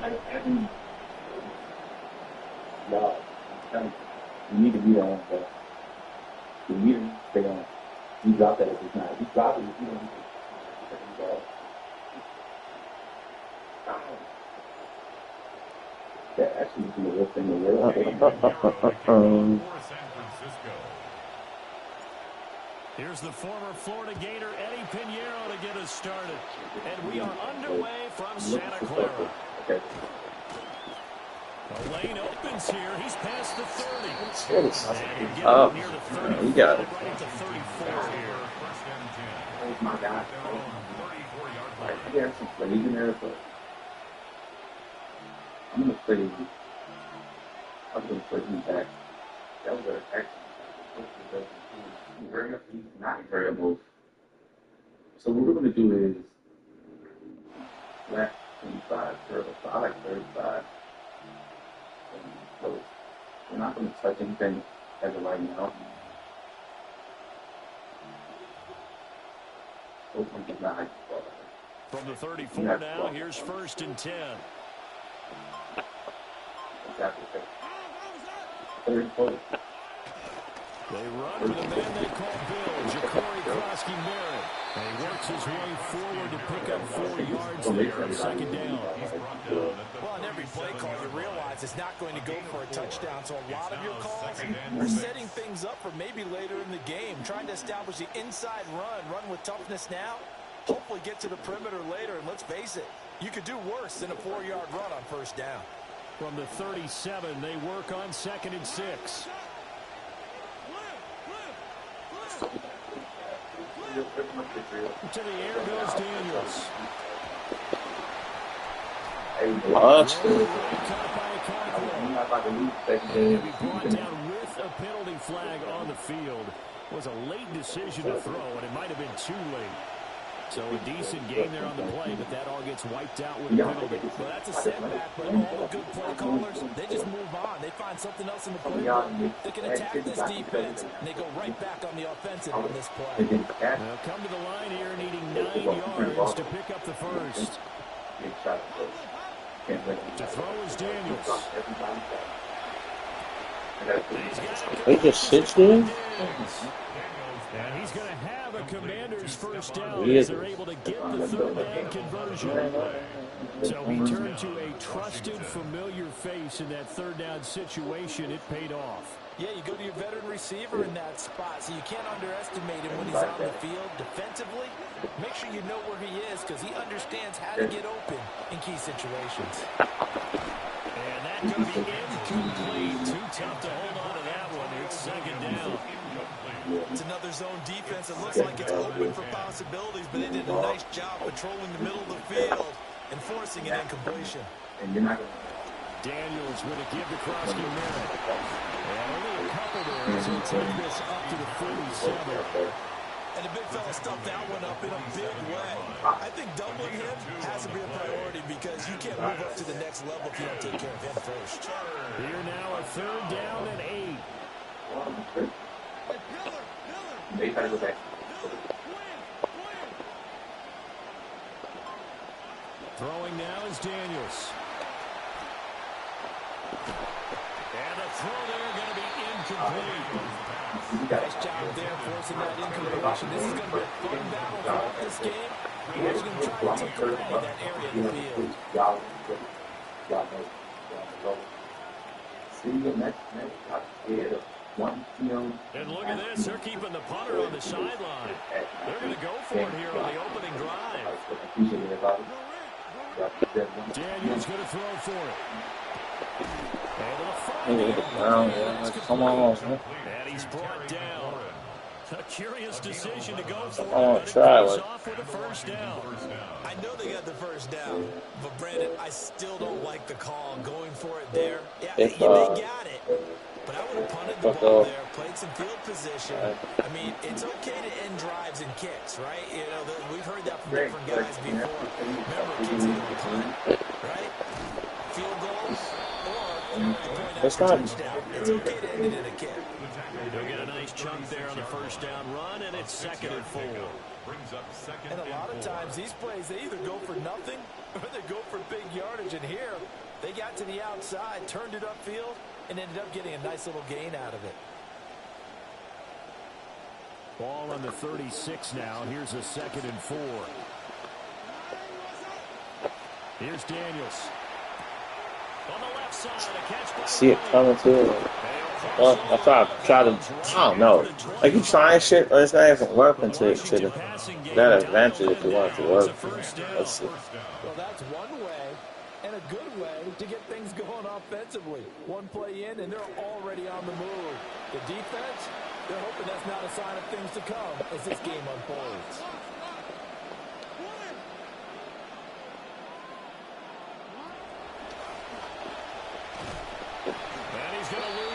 Like, having y'all, you need to be on, but you need to stay on. You drop that if it's not. You drop it if you don't need to. That actually is the worst thing in the world. Here's the former Florida Gator, Eddie Pinheiro, to get us started. And we are underway from Santa Clara. Okay. The lane opens here. He's past the 30. Oh, you got it. Right at the 34 here. Oh my God. He has some plays in there, but I'm going to play. I'm going to play him back. That was an excellent. Very not variables. So what we're going to do is flat 25, 35. I like 35. So we're not going to touch anything as of right now. From the 34 now, here's 1st and 10. Exactly. 34. They run with a man they call Bill, Ja'Cory Krosky-Merritt. And he works his way forward to pick up 4 yards there on 2nd down. Well, on every play call, you realize it's not going to go for a touchdown. So a lot of your calls are setting things up for maybe later in the game, trying to establish the inside run with toughness now, hopefully get to the perimeter later. And let's face it, you could do worse than a 4-yard run on 1st down. From the 37, they work on 2nd and 6. To the air goes Daniels. What? He'll be brought down with a penalty flag on the field. It was a late decision to throw, and it might have been too late. So a decent gain there on the play, but that all gets wiped out with a penalty. Well, that's a setback, but all the good play callers, they just move on. They find something else in the playbook. They can attack this defense, and they go right back on the offensive on this play. Now come to the line here, needing 9 yards to pick up the first. To throw is Daniels. They just sit there? And he's going to have a Commander's first down as they're able to get the 3rd down conversion. So he turned to a trusted, familiar face in that 3rd down situation. It paid off. Yeah, you go to your veteran receiver in that spot, so you can't underestimate him when he's out in the field. Defensively, make sure you know where he is because he understands how to get open in key situations. And that's going to be incomplete. Too tough to hold on to that one. It's 2nd down. It's another zone defense. It looks like it's open for possibilities, but they did a nice job patrolling the middle of the field and forcing an incompletion. Daniels going to give to Krosky-Merritt. And only a couple there as he'll take this up to the 47. And the big fella stuffed that one up in a big way. I think doubling him has to be a priority because you can't move up to the next level if you don't take care of him first. Here now a 3rd down and 8. Throwing now is Daniels. And the throw there going to be incomplete. Nice job there forcing that incompletion. This is going to be a fun battle throughout this game. He's going to try to take away that area of the field. And look at this. They're keeping the punter on the sideline. They're going to go for it here on the opening drive. Daniels going to throw for it. Come on. And he's brought down. A curious decision to go for it. Oh, try it. Off with a 1st down. I know they got the 1st down, but Brandon, I still don't like the call going for it there. Yeah, they got it. But I would have punted the ball there, played some field position. I mean, it's okay to end drives and kicks, right? You know, we've heard that from different guys before. Remember, kicks either a punt, right? Field goals, or It's not. touchdown. It's okay to end it in a kick. They'll get a nice chunk there on the 1st down run, and it's 2nd and 4. And a lot of times, these plays, they either go for nothing or they go for big yardage. decision here. They got to the outside, turned it upfield, and ended up getting a nice little gain out of it. Ball on the 36 now. Here's a 2nd and 4. Here's Daniels. On the left side, a catch by See it coming too. That's why I try to, I don't know. Like, you trying shit, but it's not even working to that advantage if you want it to work. Let's see. Well, that's one way, and a good way to get things going offensively. One play in, and they're already on the move. The defense, they're hoping that's not a sign of things to come as this game unfolds.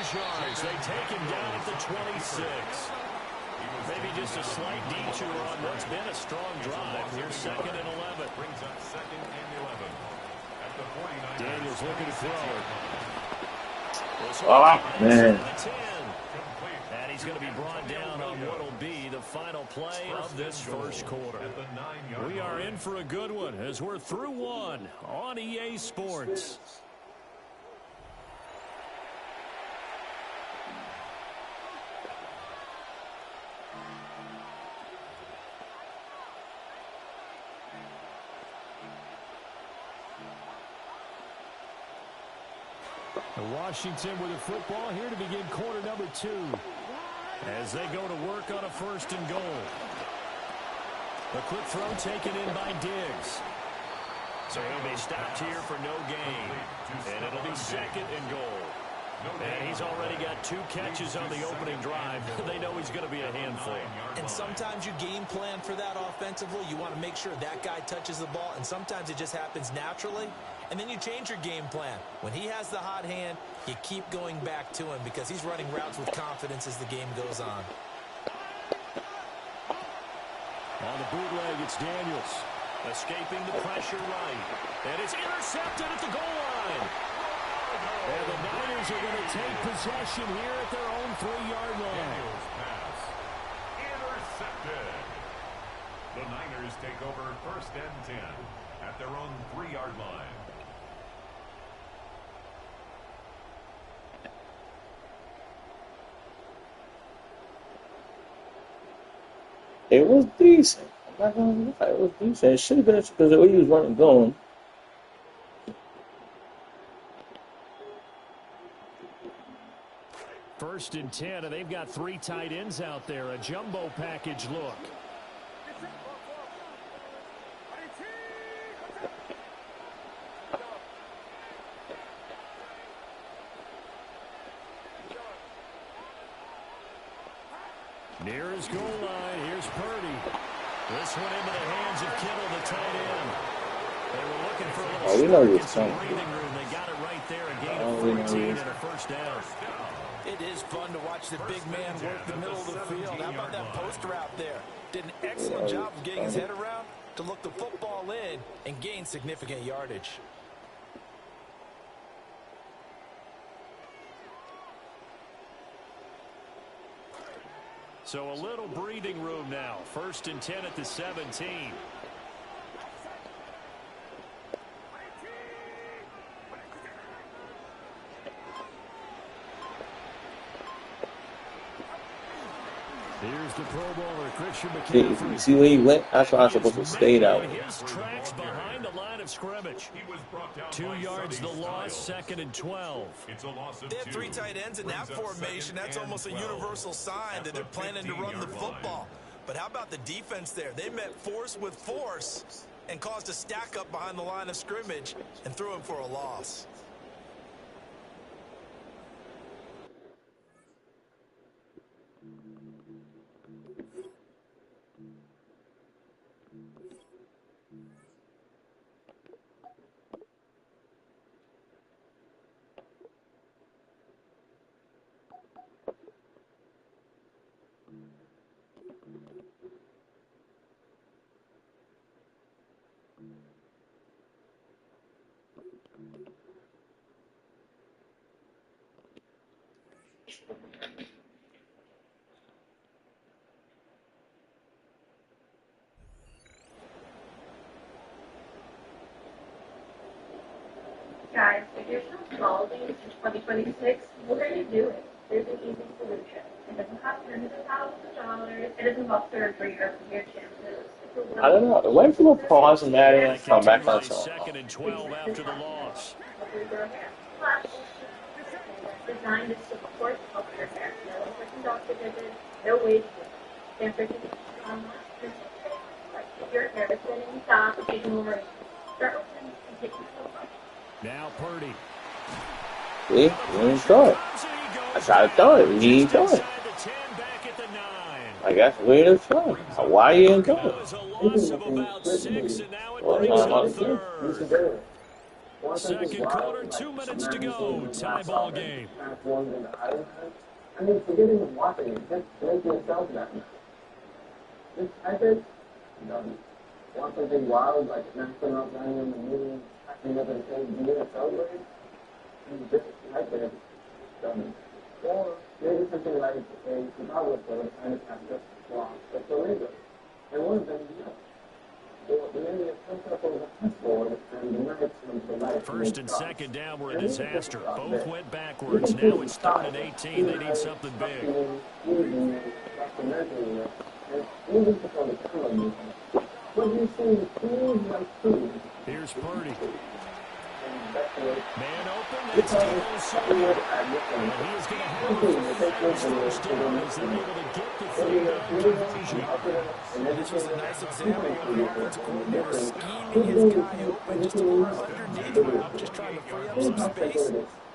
Yards. They take him down at the 26. Maybe just a slight detour on what's been a strong drive. Here's 2nd and 11. Brings up 2nd and 11. At the 49. Daniels looking to throw. Man. And he's going to be brought down on what will be the final play of this first quarter. We are in for a good one as we're through one on EA Sports. Washington with the football here to begin quarter number 2 as they go to work on a 1st and goal. A quick throw taken in by Diggs. So he'll be stopped here for no gain. And it'll be 2nd and goal. And he's already got 2 catches on the opening drive. They know he's going to be a handful. And sometimes you game plan for that offensively. You want to make sure that guy touches the ball. And sometimes it just happens naturally. And then you change your game plan. When he has the hot hand, you keep going back to him because he's running routes with confidence as the game goes on. On the bootleg, it's Daniels. Escaping the pressure right. And it's intercepted at the goal line. And the Niners are going to take possession here at their own 3-yard line. Pass. Intercepted. The Niners take over 1st and 10 at their own 3-yard line. It was decent. I'm not going to lie. It was decent. It should have been because the way he was running going. First and 10, and they've got 3 tight ends out there. A jumbo package look. Near his goal line, here's Purdy. This one into the hands of Kittle, the tight end. They were looking for a little we know you're breathing room. They got it right there, a gain of 14 and a 1st down. It is fun to watch the big man work the middle of the field. How about that post route there? Did an excellent job of getting his head around to look the football in and gain significant yardage. So a little breathing room now. 1st and 10 at the 17. Here's the Pro Bowler, Christian McCaffrey. See where he went? That's why I'm supposed to stay that way. His tracks behind the line of scrimmage. 2 yards the loss, 2nd and 12. They have 3 tight ends in that formation. That's almost a universal sign that they're planning to run the football. But how about the defense there? They met force with force and caused a stack up behind the line of scrimmage and threw him for a loss. Guys, if you're still solving in 2026, what are you doing? There's an easy solution. It doesn't cost hundreds of thousands of dollars. It doesn't involve surgery or your chances. I don't know. When people pause and marry and come back on song. Second and 12 after the loss. Designed to support healthcare care. No in-person doctor visits, no wage bill. If your hair is thinning, stop, taking over. Start listening and take yourself up. Now Purdy. See? You didn't throw it. I tried to throw it. You didn't throw it. I guess we didn't throw it. Why you didn't throw it? Second quarter, 2 minutes to go. Tie ball game. I mean, forgetting watching it, just make yourself that. Just type it, want something wild, like an astronaut running in the moon, acting up and saying, do you celebrate? And just type it, done. Or maybe something like a Chicago photo trying to capture lost the flamingo. And one of them, First and second down were a disaster. Both went backwards. Now it's 3rd and 18. They need something big. Here's Purdy. Man open. That's Daniel Sawyer. And he is going to have a first down as they're able to get the 3rd down conversion. This was a nice example of the offensive coordinator scheming his guy open just over underneath him, just trying to free up some space,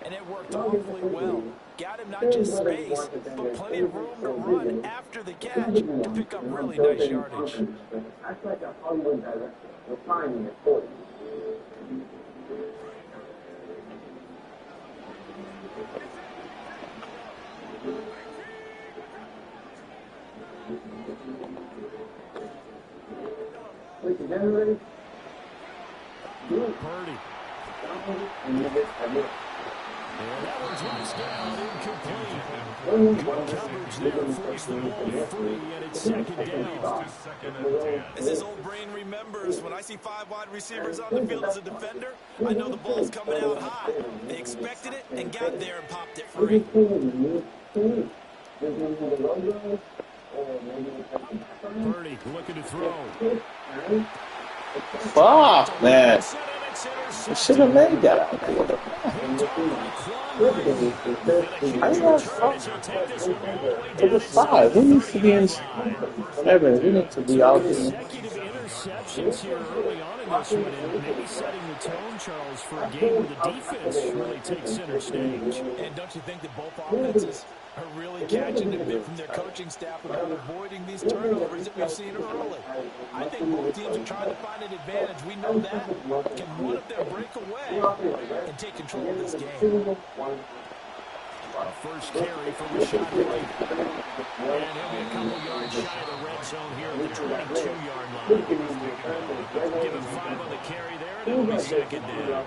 and it worked awfully well. Got him not just space, but plenty of room to run after the catch to pick up really nice yardage. That's like a Hollywood director. Refining it for you. Purdy. And that one's lost down, incomplete. Good coverage there, forced the ball free, and it's second down. As his old brain remembers, when I see 5 wide receivers on the field as a defender, I know the ball's coming out high. They expected it and got there and popped it free. Purdy looking to throw. Fuck, man. I should have made that out there. I know it was 5. Who needs to be in 7? Who needs to be out there? Consecutive interceptions here early on in this one, and maybe setting the tone, Charles, for a game where the defense really takes center stage. And don't you think that both offenses are really catching a bit from their coaching staff about avoiding these turnovers that we've seen early? I think both teams are trying to find an advantage. We know that. Can one of them break away and take control of this game? A first carry for Rashad White. And he'll be a couple yards shy of the red zone here at the 22-yard line. Give him 5 on the carry there, and it'll be second down.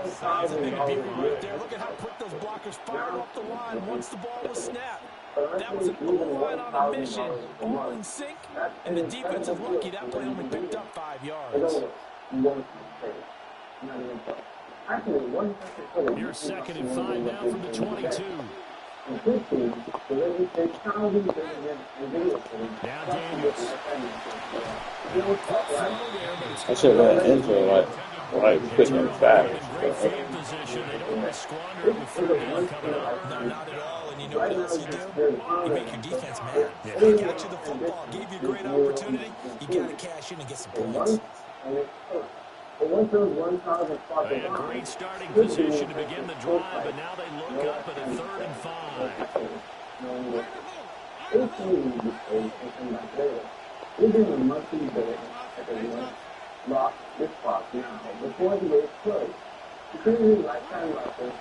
Signs of making people right there. Look at how quick those blockers fired up the line once the ball was snapped. That was an O-line on a mission, all in sync, and the defense is lucky that play only picked up 5 yards. Here's 2nd and 5 now from the 22. Now Daniels. I should have been into it like quick and fast. Great field position. They don't want to squander it with 3rd down coming up. No, not at all. And you know what else you do? You make your defense mad. They got you the football, gave you a great opportunity. You got to cash in and get some points. A great starting position to begin the drive, but now they look up at a 3rd and 5.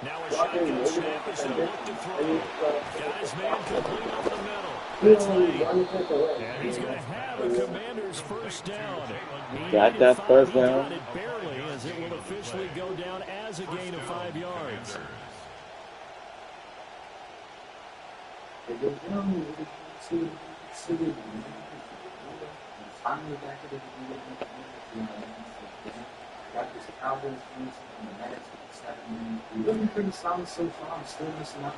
Now a shotgun snap as they'll look to throw. Got his man complete up the middle. That's late. And he's going to have a Commander's first down. Got that first down. Got it barely, as it will officially go down as a gain of 5 yards. He's looking pretty solid so far. I'm still missing out.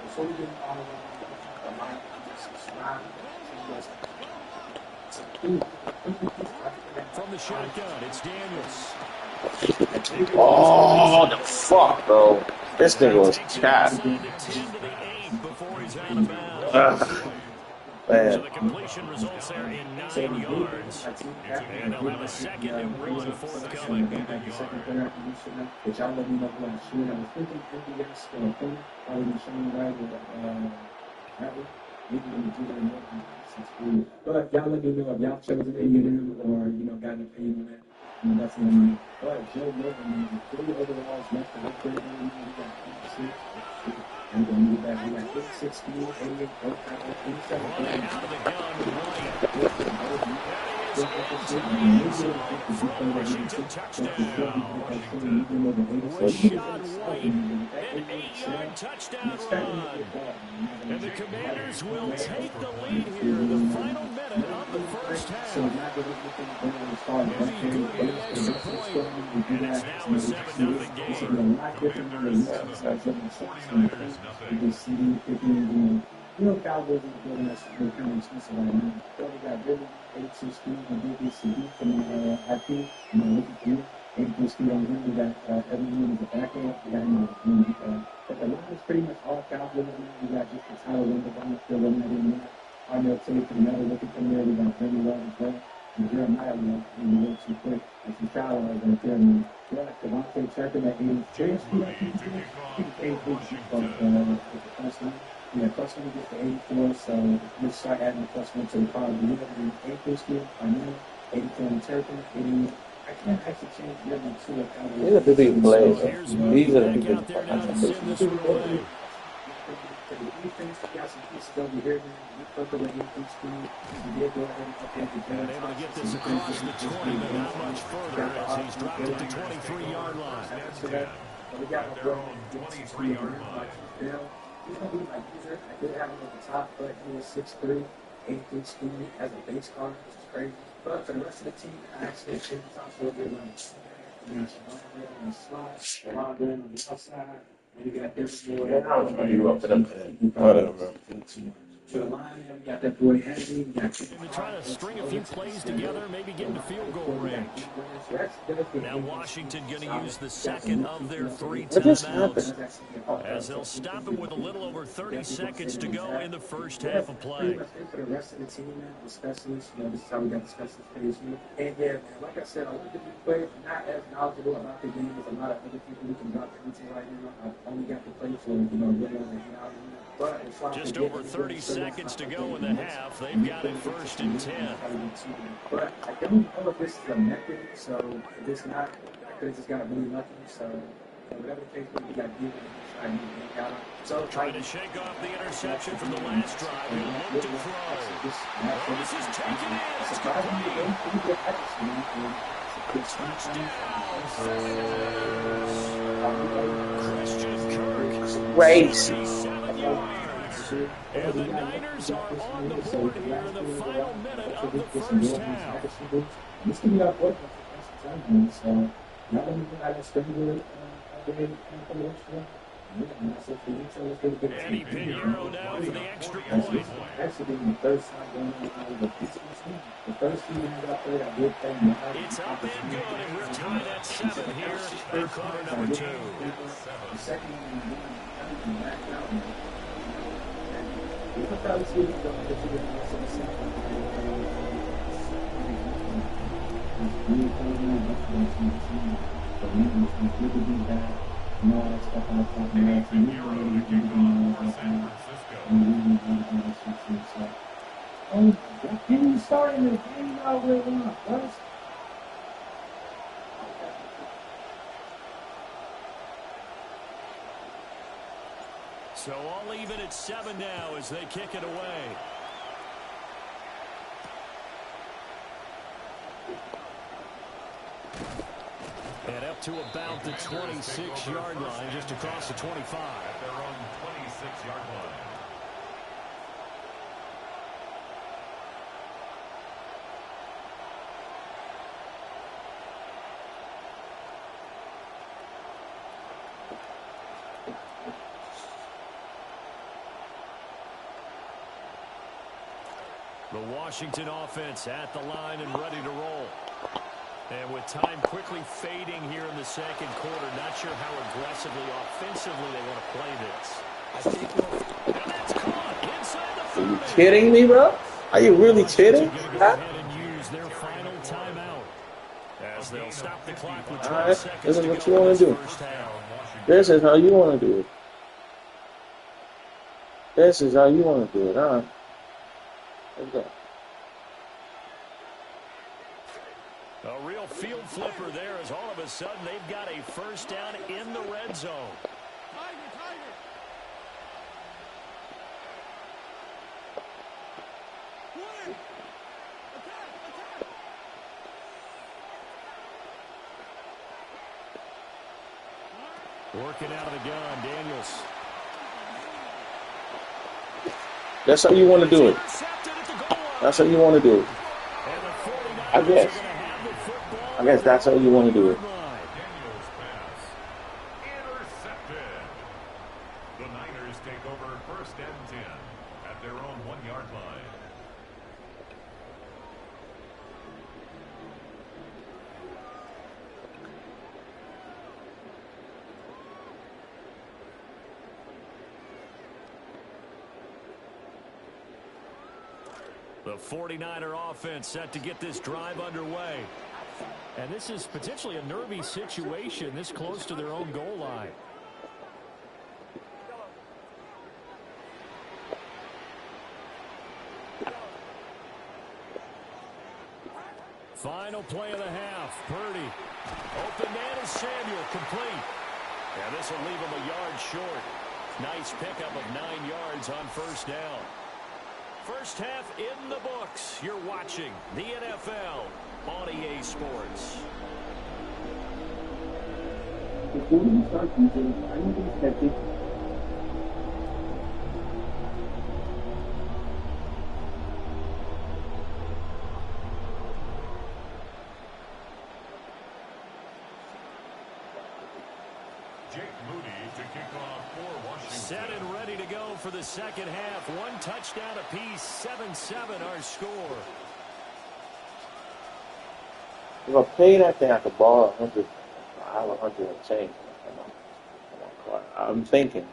Before we get on the line, subscribe. From the shotgun, it's Daniels. Oh, the fuck, bro. This nigga was cat. Man. So the completion results there in 9 yards. And they'll have a 2nd and 1 forthcoming. Which I let me know what I'm shooting. I was thinking MBS for a thing. I was showing right with maybe when you do that, but y'all let me know if y'all chose an A&M or got an opinion on that. That's what I mean. But Joe Rogan, 3 overalls left to look pretty good. We got 56. And then we got 56, 88, 87. Out of the gun, Washington touchdown. Rashad White, an 8-yard touchdown run. And the Commanders will take the lead here, the final minute of the first half. Extra point, and it's now a 7-0 game. Cowboys are building us kind of expensive right now. But we got really 82 speed and BBCD from IP. Looking through 82 speed on him. We got everyone as a backup. We got him. But the line is pretty much all Cowboys. We got just the Tyler Wonder on the field. I'm not in there. Arnell Tate from another looking from there. We got Benny Love as well. And Jeremiah, a little too quick. And some Tyler right there. Devontae Turpin at 83 speed. I think he's 84 with the first line. Yeah, plus 1 gets to 84, so let's start adding the plus 1 to the car. We have 84 speed, I know, 84 on Turpin, 80. I can't actually change the other 2 of Cowboys. These are the big plays. These are the big out there now to send this one away. For the defense, we got some pieces over here. We put the 84 speed. We did go ahead and update the game. Able to get this across the 20, but not much further as he's dropped it to 23-yard line. We got their own 23-yard line. He's going to be my user. I did have him at the top, but he was 6'3", 83 speed as a base card, which is crazy. But for the rest of the team, I actually think it's also a good run. You got Shabbat on the slot, Shabbat on the outside, and you got this boy. You up to them? Whatever. For the line, we got that boy Henry. And to try to string a few plays together, maybe get into field goal range. Now Washington going to use the 2nd of their 3 timeouts, as they'll stop it with a little over 30 seconds to go in the first half of play. For the rest of the team, the specialists, this is how we got the specialist page. And yeah, man, like I said, I want to be players not as knowledgeable about the game as a lot of other people who can drop into right now. I've only got to play for, really over just over 30 seconds to go in the half. They've got it 1st and 10. But I don't know if this is a method, so if it's not, I could have just got really lucky. So whatever the case may be, I did it. So trying to shake off the interception from the last drive. He'll look to throw. This is taken in. It's Crazy. And the Niners are on the board here in the final minute of the first half. This can be our fourth one. So, now let me put out a spring Eddie Pinheiro down for the extra point. Actually, the first time going on the first team out there, I did play. It's up and good, and we'll tie that 7 here in quarter number 2. The second one, back out. You can probably see it going to the rest of the second. Can you start in the game out where we want first? So all even at 7 now as they kick it away. And up to about the 26-yard line, just across the 25. At their own 26-yard line. The Washington offense at the line and ready to roll. And with time quickly fading here in the second quarter, not sure how aggressively, offensively they want to play this. I think and that's caught inside the 30. Are you kidding me, bro? Are you really kidding? Go ahead and use their final timeout as they'll stop the clock with 12 seconds. This is what you want to do. This is how you want to do it. This is how you want to do it, huh? Let's go. A real field flipper there as all of a sudden they've got a first down in the red zone. Working out of the gun, Daniels. That's how you want to do it. That's how you want to do it. I guess that's how you want to do it. Daniels pass intercepted. The Niners take over first and 10 at their own 1-yard line. The 49er offense set to get this drive underway. And this is potentially a nervy situation this close to their own goal line. Final play of the half. Purdy. Open man is Samuel. Complete. And this will leave him a yard short. Nice pickup of 9 yards on first down. First half in the books. You're watching the NFL on EA Sports. Before you start using finding tactics, set and ready to go for the second half. 1 touchdown apiece, 7-7 our score. if I play that thing, I could borrow 100. I have 100 and change. I'm thinking.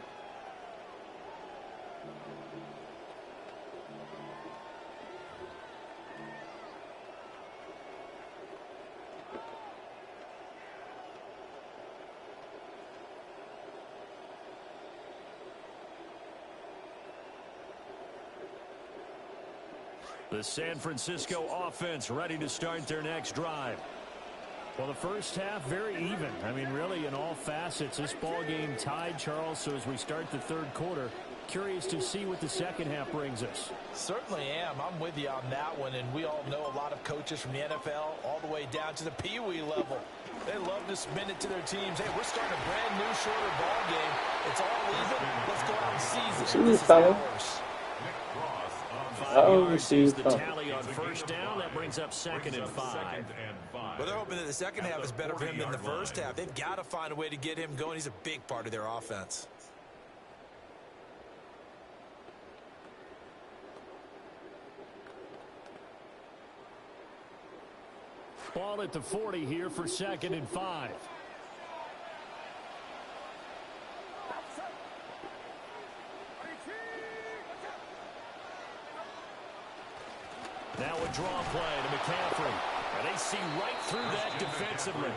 The San Francisco offense ready to start their next drive. Well, the first half very even. I mean, really in all facets, this ball game tied, Charles. So as we start the third quarter, curious to see what the second half brings us. Certainly am. I'm with you on that one. And we all know a lot of coaches from the NFL all the way down to the Pee Wee level. They love to spin it to their teams. Hey, we're starting a brand new, shorter ball game. It's all even. Let's go out and seize it. This is ours. Sees the tally on first down. That brings up second and 5. Well, they're hoping that the second half is better for him than the first half. They've got to find a way to get him going. He's a big part of their offense. Ball at the 40 here for second and 5. Now a draw play to McCaffrey. And they see right through that defensively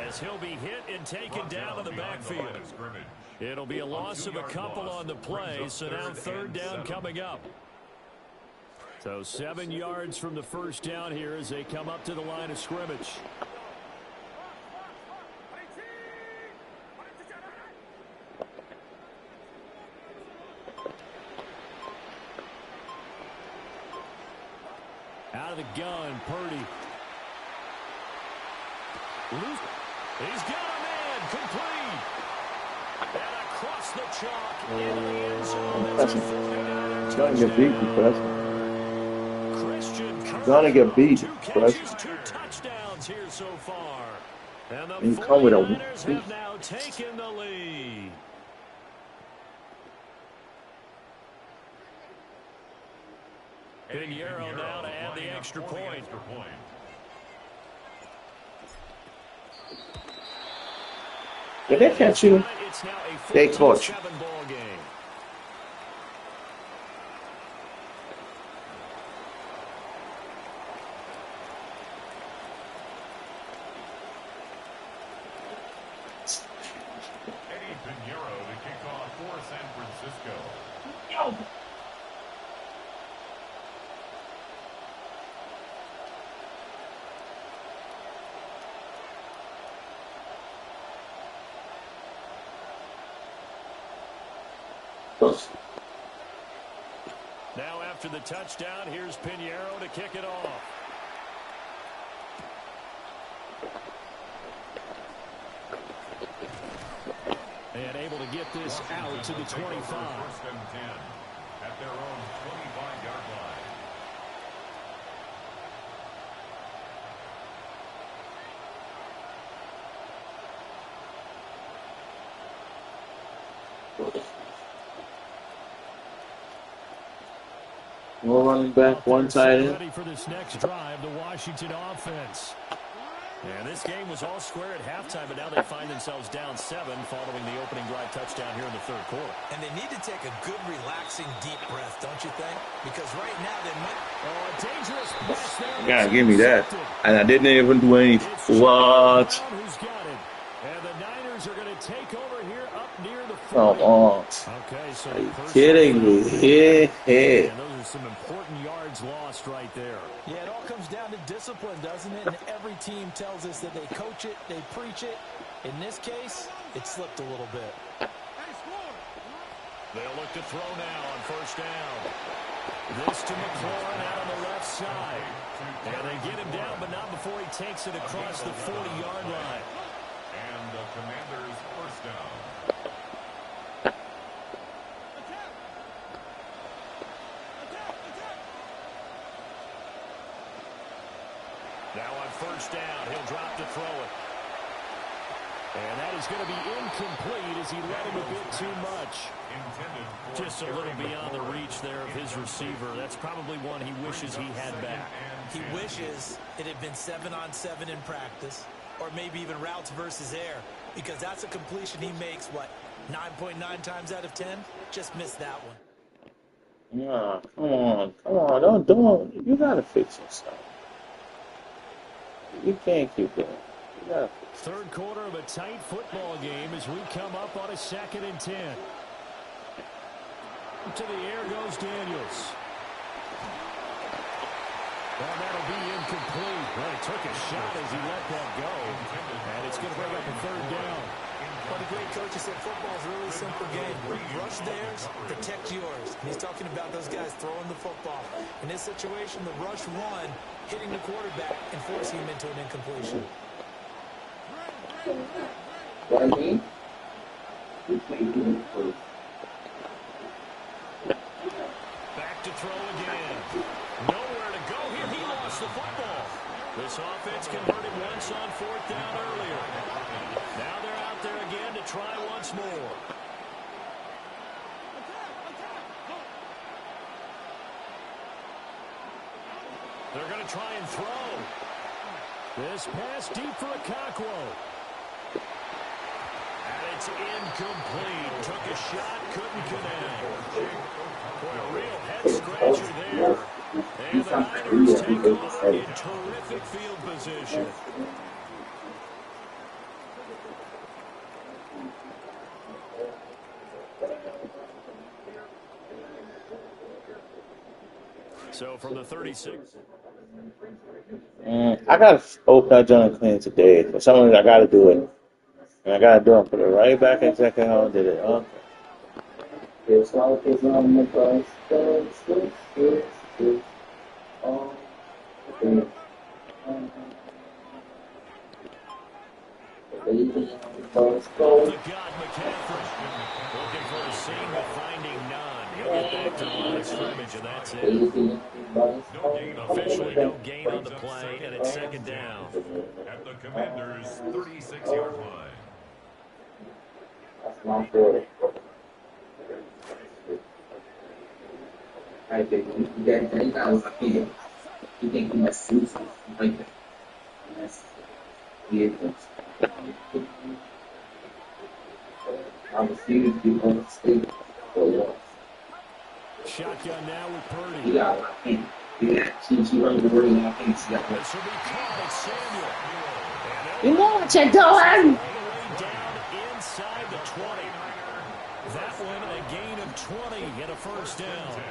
as he'll be hit and taken down in the backfield. It'll be a loss of a couple on the play, so now third down coming up. So 7 yards from the first down here as they come up to the line of scrimmage. Out of the gun, Purdy. He's got a man, complete. And across the chalk into the end zone. That's a 49er gonna get beat, Christian gonna get beat, 2 catches, 2 touchdowns here so far. And the you come with a 49ers have now taken the lead. Pinheiro now to add the extra point. Did they catch you? They caught you. Now after the touchdown, here's Pinheiro to kick it off. And able to get this out to the 25. First and 10 at their own 25-yard line. More running back, one tight end. Ready for this next drive, the Washington offense. And this game was all square at halftime, but now they find themselves down 7 following the opening drive touchdown here in the third quarter. And they need to take a good, relaxing, deep breath, don't you think? Because right now they might... Oh, a dangerous pass there. You gotta give me that. And I didn't even do anything. What? Who's got it? And the Niners are going to take over here up near the 40. Come on. Okay, so are you kidding me? Yeah. And those are some important yards lost right there. Yeah, it all comes down to discipline, doesn't it? And every team tells us that they coach it, they preach it. In this case, it slipped a little bit. They'll look to throw now on first down. This to McLaurin out on the left side. And they get him down, but not before he takes it across the 40-yard line. And the Commanders' first down. Now on first down, he'll drop to throw it. And that is going to be incomplete as he let him a bit too much. Just a little beyond the reach there of his receiver. That's probably one he wishes he had back. He wishes it had been 7-on-7 in practice, or maybe even routes versus air, because that's a completion he makes, what, 9.9 times out of 10? Just missed that one. Nah, come on, don't. You gotta fix yourself. You can't keep going. You gotta fix yourself. Third quarter of a tight football game as we come up on a 2nd and 10. To the air goes Daniels. Well, that'll be incomplete. Well, he took a shot as he let that go. And it's going to bring up a 3rd down. But the great coach said football is a really simple game. Rush theirs, protect yours. And he's talking about those guys throwing the football. In this situation, the rush one, hitting the quarterback and forcing him into an incompletion. Back to throw again. Nowhere to go here. He lost the football. This offense converted once on 4th down earlier. Now they're out there again to try once more. They're going to try and throw. This pass deep for Okakwo. And it's incomplete. Took a shot, couldn't connect. Boy, a real head-scratcher there. And the Niners take over in terrific field position. So from the 36. I gotta open that joint clean today. For some reason, I gotta do it. And I gotta do it. Put it right back exactly how I did it. Okay. It's like it's on the bus. The God McCaffrey looking for a seam but finding none. He'll get back to the line of scrimmage, and that's it. Officially no gain on the play, and it's 2nd down. At the Commanders' 36-yard line. That's not good. Shotgun now with Purdy. This will be caught at Samuel. You know what you're doing? All the way down inside the 20. That one a gain of 20 and a first down.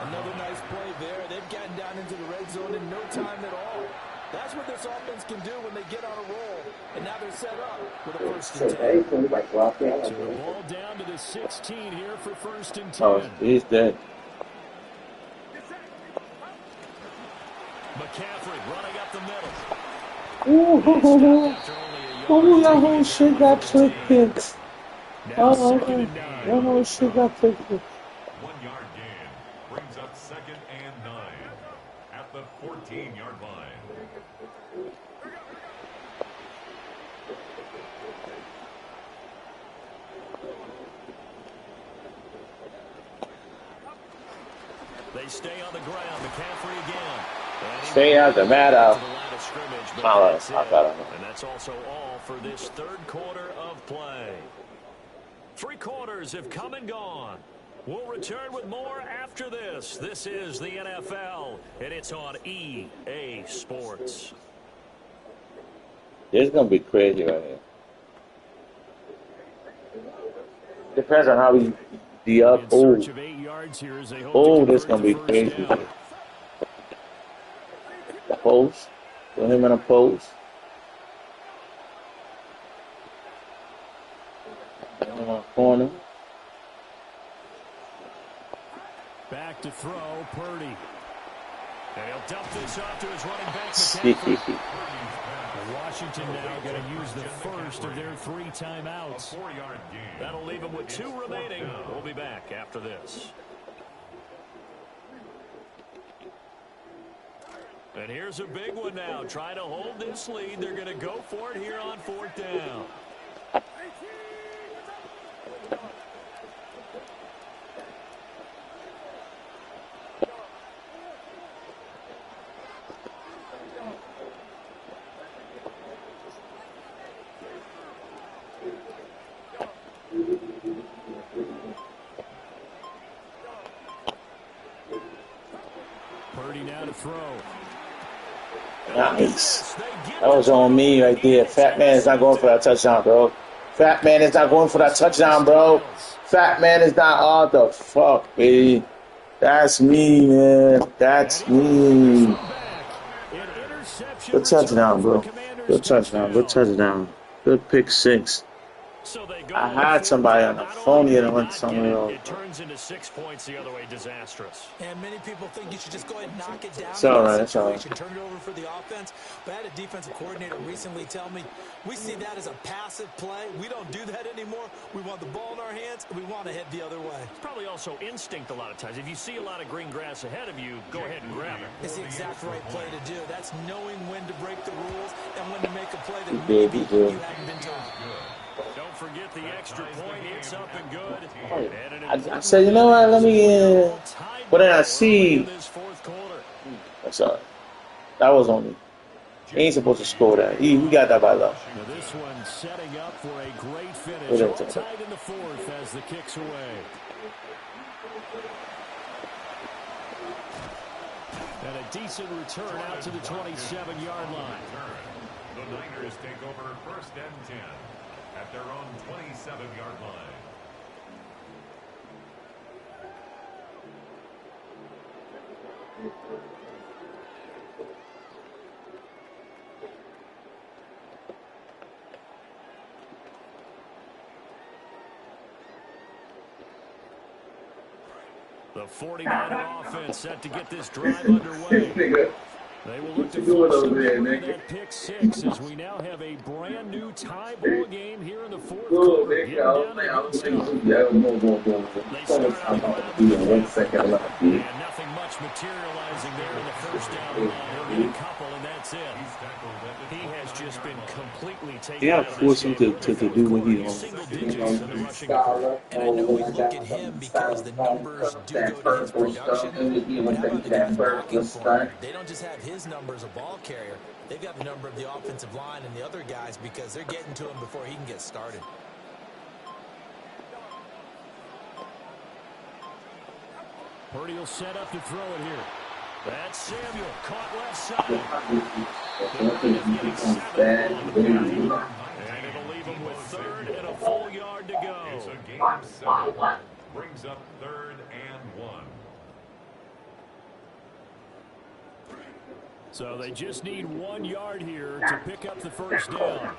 Another nice play there. They've gotten down into the red zone in no time at all. That's what this offense can do when they get on a roll. And now they're set up with a first and 10. So the ball down to the 16 here for first and 10. Oh, he's dead. McCaffrey running up the middle. Oh, that whole shit got trick picks. Oh, okay. That whole shit got trick picks. 1 yard gain brings up 2nd and 9 at the 14-yard line. They stay on the ground. McCaffrey again. Stay out the matter. And that's also all for this third quarter of play. 3 quarters have come and gone. We'll return with more after this. This is the NFL, and it's on EA Sports. It's going to be crazy right here. Depends on how we be up. Oh, this is going to be crazy. The post. Put him in a post. In a corner. Back to throw, Purdy. And he'll dump this off to his running back, McCaffrey. Washington now going to use the first of their 3 timeouts. That'll leave them with 2 remaining. We'll be back after this. And here's a big one now. Trying to hold this lead. They're going to go for it here on 4th down. Purdy now to throw. Nice. That was on me right there. Fat man is not going for that touchdown, bro. Fat man is not going for that touchdown, bro. Fat man is not. Oh, the fuck, baby. That's me, man. That's me. Good touchdown, bro. Good touchdown. Good touchdown. Good pick 6. I had somebody on the phone here that went somewhere else. It turns into 6 points the other way, disastrous. And many people think you should just go ahead and knock it down. It's all right, it's all right. Turn it over for the offense. But I had a defensive coordinator recently tell me, we see that as a passive play. We don't do that anymore. We want the ball in our hands, and we want to head the other way. It's probably also instinct a lot of times. If you see a lot of green grass ahead of you, go ahead and grab it. It's the exact right play to do. That's knowing when to break the rules and when to make a play that maybe you haven't been told. Don't forget the extra point. It's up and good. I said, you know what? Let me. But then I see. That's all right. That was on me. He ain't supposed to score that. He got that by luck. This one setting up for a great finish. All tied in the 4th as the kick's away. And a decent return out to the 27-yard line. The Niners take over 1st and 10 at their own 27-yard line. The 49er offense set to get this drive underway. They will look to force that pick 6 as we now have a brand new tie ball game here in the 4th quarter. Getting down to the good stuff. They start on the ground. And nothing much much materializing there in the first down line. He'll get a couple, and that's it. He has just been completely taken You out gotta of force this him game. to do what he wants. Single digits in the rushing department. And I know we look at him because the numbers do go to his production, but how about the guys blocking for him? They don't just have his number as a ball carrier. They've got the number of the offensive line and the other guys because they're getting to him before he can get started. Purdy will set up to throw it here. That's Samuel, caught left side. And it'll leave him with third and a full yard to go. It's a game of 7. Brings up 3rd and 1. So they just need 1 yard here to pick up the first down.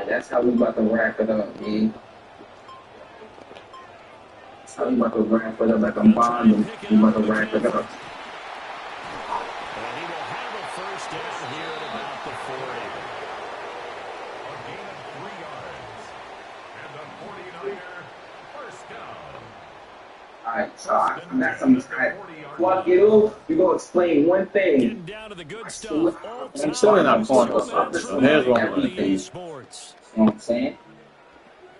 That's how we about to wrap it up, man. That's how we about to wrap it up. Like I'm bonding. We about to wrap it up. And he will have a first down here at about the 40. A gain of 3 yards. And the 49er first down. Alright, so I'm not some fuck you. You gonna explain one thing. Getting down to the good stuff. I'm still not calling us. Here's one. Everything. You know what I'm saying?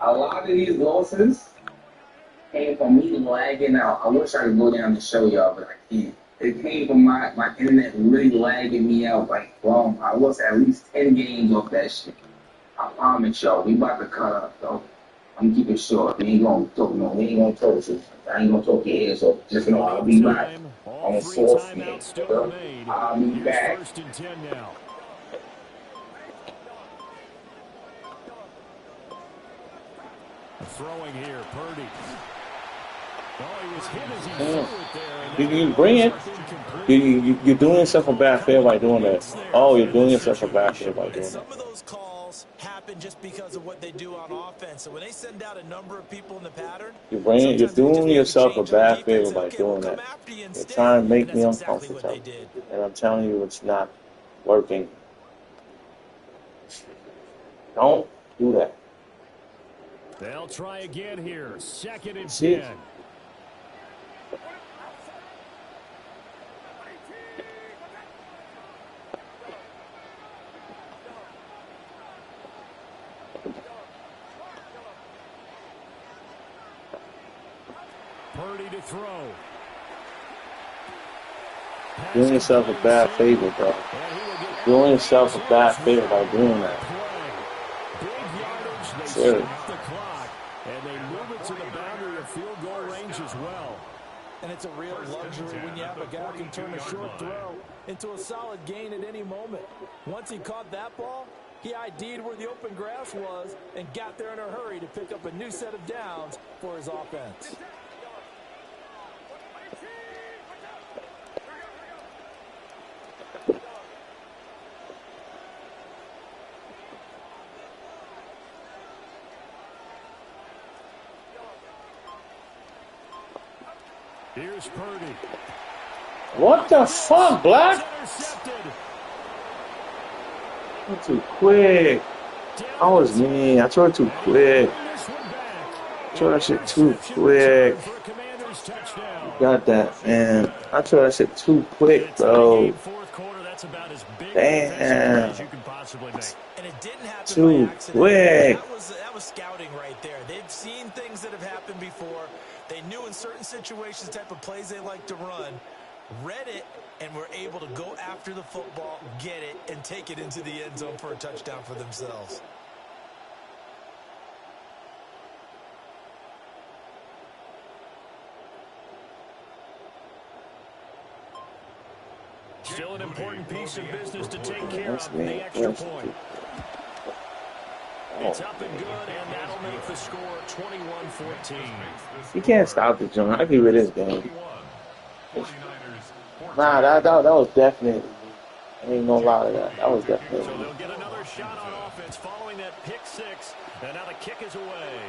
A lot of these losses came from me lagging out. I wish I could go down and show y'all, but I can't. It came from my internet really lagging me out. Like, bro, I lost at least 10 games off that shit. I promise y'all, we about to cut up, though. I'm keeping it short. We ain't gonna talk no. We ain't gonna talk shit. I ain't gonna talk your ears off. Just know I'll be back on 4th game. I'll be back. First and 10 now. Throwing here, Purdy. Oh, he was hit as he threw it there. You bring it. You're doing yourself a bad favor by doing that. Oh, you're doing yourself a bad favor by doing that. Some of those calls happen just because of what they do on offense. So when they send out a number of people in the pattern, You're doing yourself a bad favor by doing that. You're trying to make me uncomfortable. And I'm telling you, it's not working. Don't do that. They'll try again here. 2nd and 10. Purdy to throw. Doing yourself a bad favor, bro. Doing yourself a bad favor by doing that. Seriously. And they move it to the boundary of field goal range as well. And it's a real luxury when you have a guy who can turn a short throw into a solid gain at any moment. Once he caught that ball, he ID'd where the open grass was and got there in a hurry to pick up a new set of downs for his offense. Here's Purdy. What the fuck, Black? Too quick. I was mean. I threw it too quick. I threw that shit too quick. You got that, man. I threw that shit too quick, bro. Damn. Too quick. That was scouting right there. They've seen things that have happened before. They knew in certain situations the type of plays they like to run, read it, and were able to go after the football, get it, and take it into the end zone for a touchdown for themselves. Still an important piece of business to take care of, the extra point. It's up and good, and that'll make the score 21-14. You can't stop the joint. I give you this game. Nah, that was definite. I ain't gonna lie to that. That was definite. So they'll get another shot on offense following that pick six, and now the kick is away.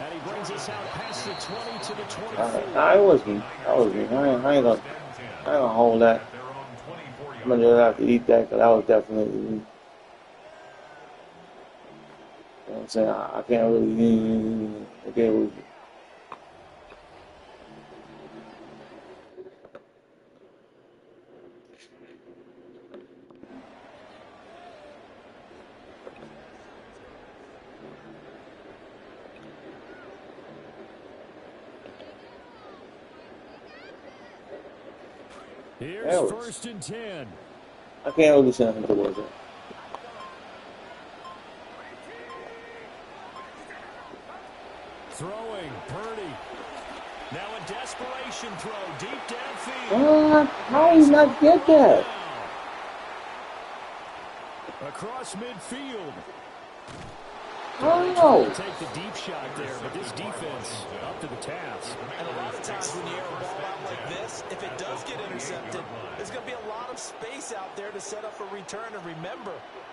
And he brings us out past the 20 to the 24. Nah, it was me. I ain't gonna hold that. I'm gonna just have to eat that because I was definitely, you know what I'm saying? I can't really, I can't really. Here's first and 10. I can't really send him towards it. Throwing, Purdy. Now a desperation throw, deep downfield. How do you not get that? Across midfield. Oh. Take the deep shot there, but this defense up to the task. And a lot of times when you air a ball out like this, if it does get intercepted, there's going to be a lot of space out there to set up a return. And remember,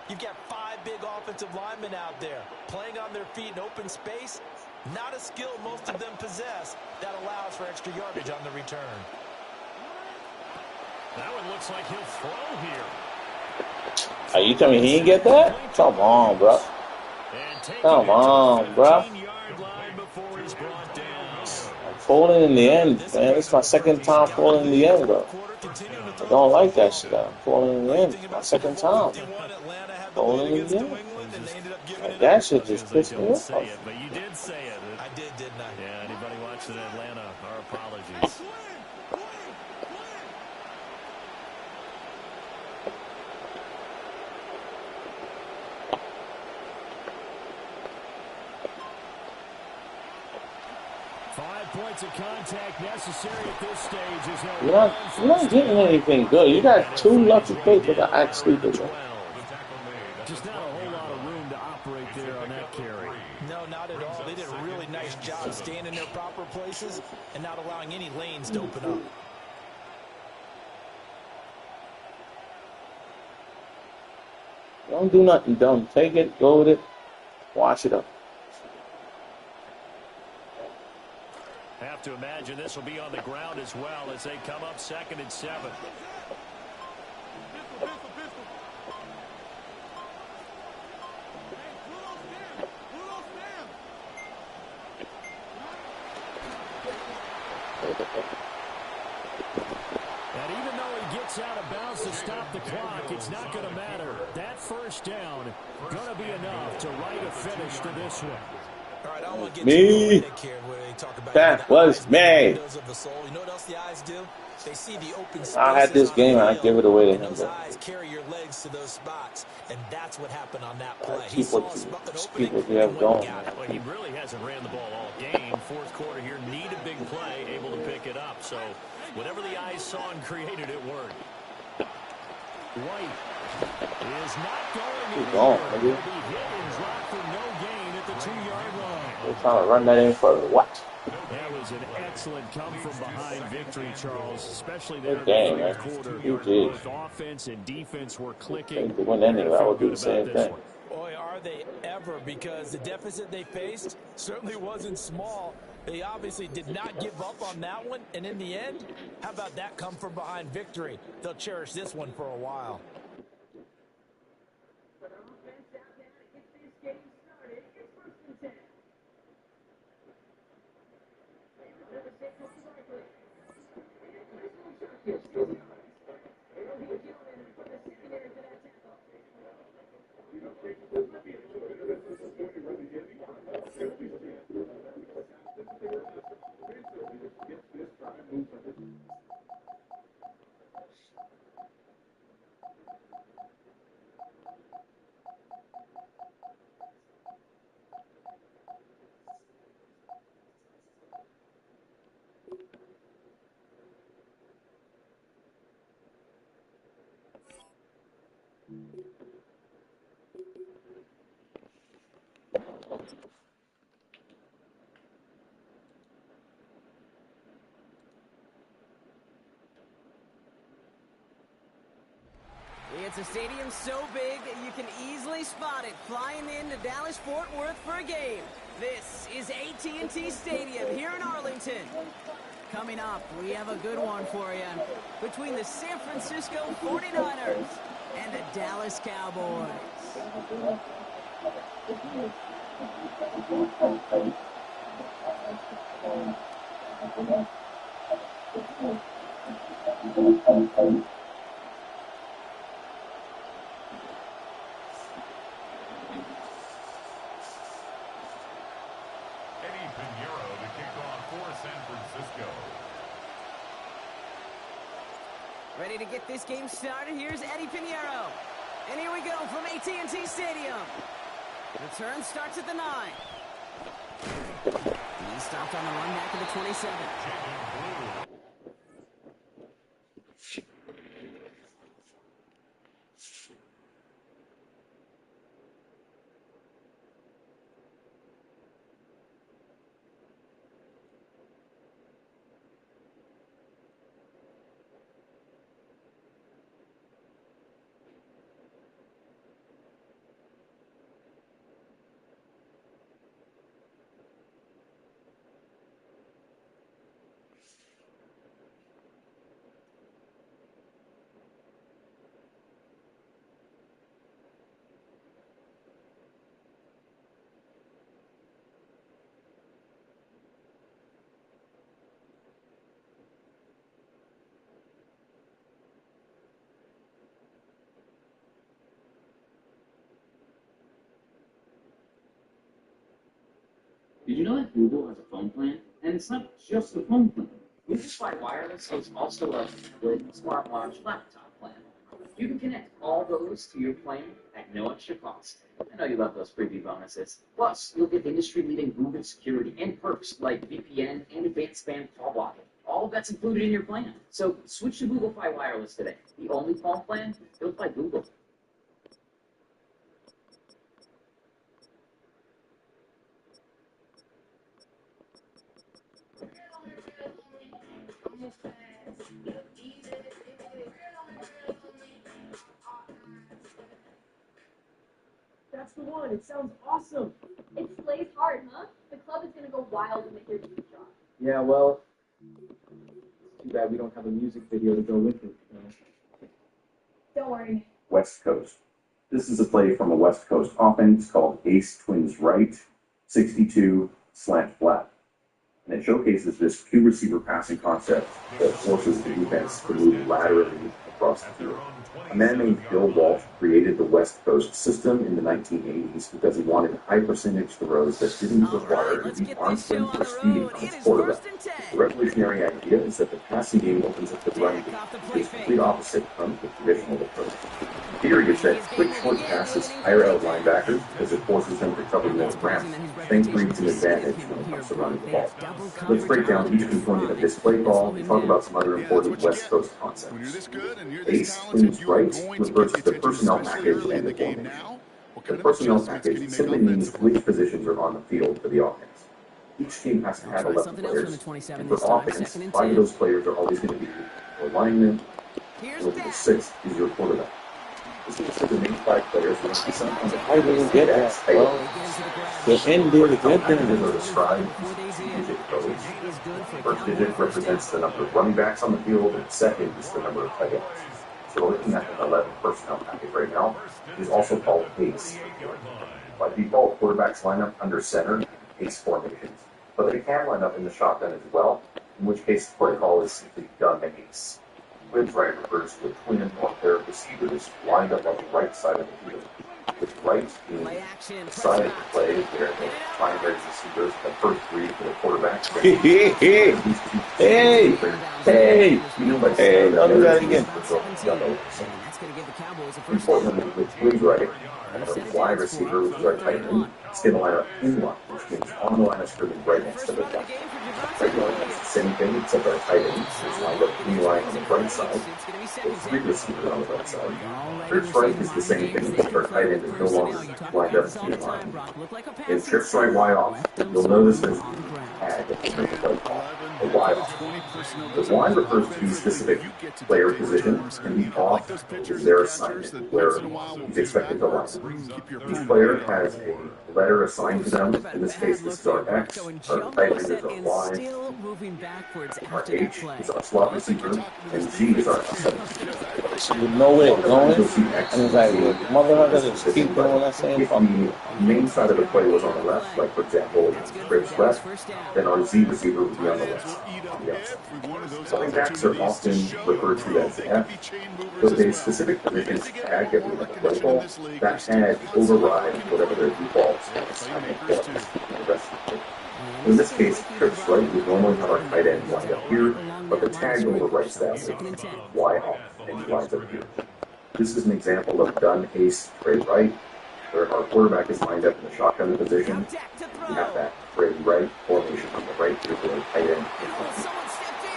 you've got 5 big offensive linemen out there playing on their feet in open space. Not a skill most of them possess that allows for extra yardage on the return. That one looks like he'll throw here. Are you telling me he didn't get that? Come on, bro. Come on, bro. I'm falling in the end, man. It's my second time falling in the end, bro. I don't like that shit. I'm falling in the end. It's my second time. Falling in the end. Like, that shit just pissed me off. But you did say it. I did, didn't I? Yeah, anybody watching Atlanta, our apologies. Points of contact necessary at this stage. You're not getting anything good. You got 2 lucky people that actually did it. Just not a whole lot of room to operate there on that carry. No, not at all. They did a really nice job staying in their proper places and not allowing any lanes to open up. Don't do nothing dumb. Take it, go with it, wash it up. Have to imagine this will be on the ground as well as they come up 2nd and 7. And even though he gets out of bounds to stop the clock, it's not going to matter. That first down going to be enough to write a finish to this one. All right, I don't want to get Me. too here where they talk about That was me. You know what else the eyes do? They see the open spaces. I had this game and I give it away to him. Those eyes carry your legs to those spots, and that's what happened on that play. Keep what you have going. Well, he really hasn't ran the ball all game. 4th quarter here, need a big play, able to pick it up. So whatever the eyes saw and created, it worked. White is not going anywhere. He'll be hit and dropped for no gain at the 2-yard line. They're trying to run that in for what? That was an excellent come-from-behind victory, Charles, especially there in the 4th quarter. Both offense and defense were clicking. They win anyway. I would do the same thing. Boy, are they ever, because the deficit they faced certainly wasn't small. They obviously did not give up on that one, and in the end, how about that come-from-behind victory? They'll cherish this one for a while. It's a stadium so big you can easily spot it flying into Dallas-Fort Worth for a game. This is AT&T Stadium here in Arlington. Coming up, we have a good one for you. Between the San Francisco 49ers and the Dallas Cowboys. Ready to get this game started? Here's Eddie Pinheiro. And here we go from AT&T Stadium. Return starts at the 9. He stopped on the run back to the 27. Did you know that Google has a phone plan? And it's not just a phone plan. Google Fi Wireless is also a tablet, smartwatch, laptop plan. You can connect all those to your plan at no extra cost. I know you love those freebie bonuses. Plus, you'll get industry-leading Google security and perks like VPN and advanced spam call blocking. All of that's included in your plan. So switch to Google Fi Wireless today. The only phone plan built by Google. That's the one. It sounds awesome. It slays hard, huh? The club is going to go wild when they hear the drop. Yeah, well, it's too bad we don't have a music video to go with it. Don't worry. West Coast. This is a play from a West Coast offense called Ace Twins Right, 62 slant flat. And it showcases this two receiver passing concept that forces the defense to move laterally across the field. A man named Bill Walsh created the West Coast system in the 1980s because he wanted high percentage throws that didn't require a deep arm strength or speed on his quarterback. The revolutionary idea is that the passing game opens up the running game, the complete opposite from the traditional approach. The theory is that quick short passes tire out linebackers because it forces them to cover more ground, then creates an advantage when it comes to running the ball. Let's break down each component of this play call and talk about some other important West Coast concepts. Ace Twins Right refers to the personnel package and the formation. The personnel package simply means which positions are on the field for the offense. Each team has to have 11 players, and for offense, 5 of those players are always going to be your lineman, and the 6th is your quarterback. This means that the main 5 players will be sometimes I didn't get that, bro. The end there, the good thing. are described as digit codes. The first digit represents the number of running backs on the field, and second is the number of tight ends. So we're looking at an 11 personnel package right now. It is also called ACE. By default, quarterbacks line up under center ACE formations, but they can line up in the shotgun as well, in which case the play call is simply gun ace. Twins right refers to a twin or pair of receivers lined up on the right side of the field, with right being the side of the play where the primary receivers the first read for the quarterback. Hey, I'll do that again. Importantly, with twins right, and a wide receiver who's right tight end, it's going to line up in line, which means on the line of scrimmage right next to the guy. Right now, it's the same thing, except our tight end is lined up in line on the right side, with 3 receivers on the right side. Church right is the same thing, except our tight end is no longer lined up in line. In church right Y off, you'll notice there's a tag at the play call. a Y offense. The Y refers to specific player position, and the off is their assignment, where he's expected to line up. Each player has a letter assigned to them. In this case, this is our X, our tight end is our Y, our H is our slot receiver, and G is our outside receiver. So you know where it's going, You'll see X. and it's like, motherfucker, just keep doing that same If fucking. the main side of the play was on the left, like for example, Cribb's left, then our Z receiver would be on the left, on the outside. Running backs are often referred to as F. With a specific position tag that we have a play ball, that tag overrides whatever their default assignment was in the rest of the play. In this case, Cribb's right would normally have our tight end lined up here, but the tag overwrites that with Y off, and he lines up here. This is an example of gun ace trade right, where our quarterback is lined up in the shotgun position. We have that trade right formation on the right here for our tight end.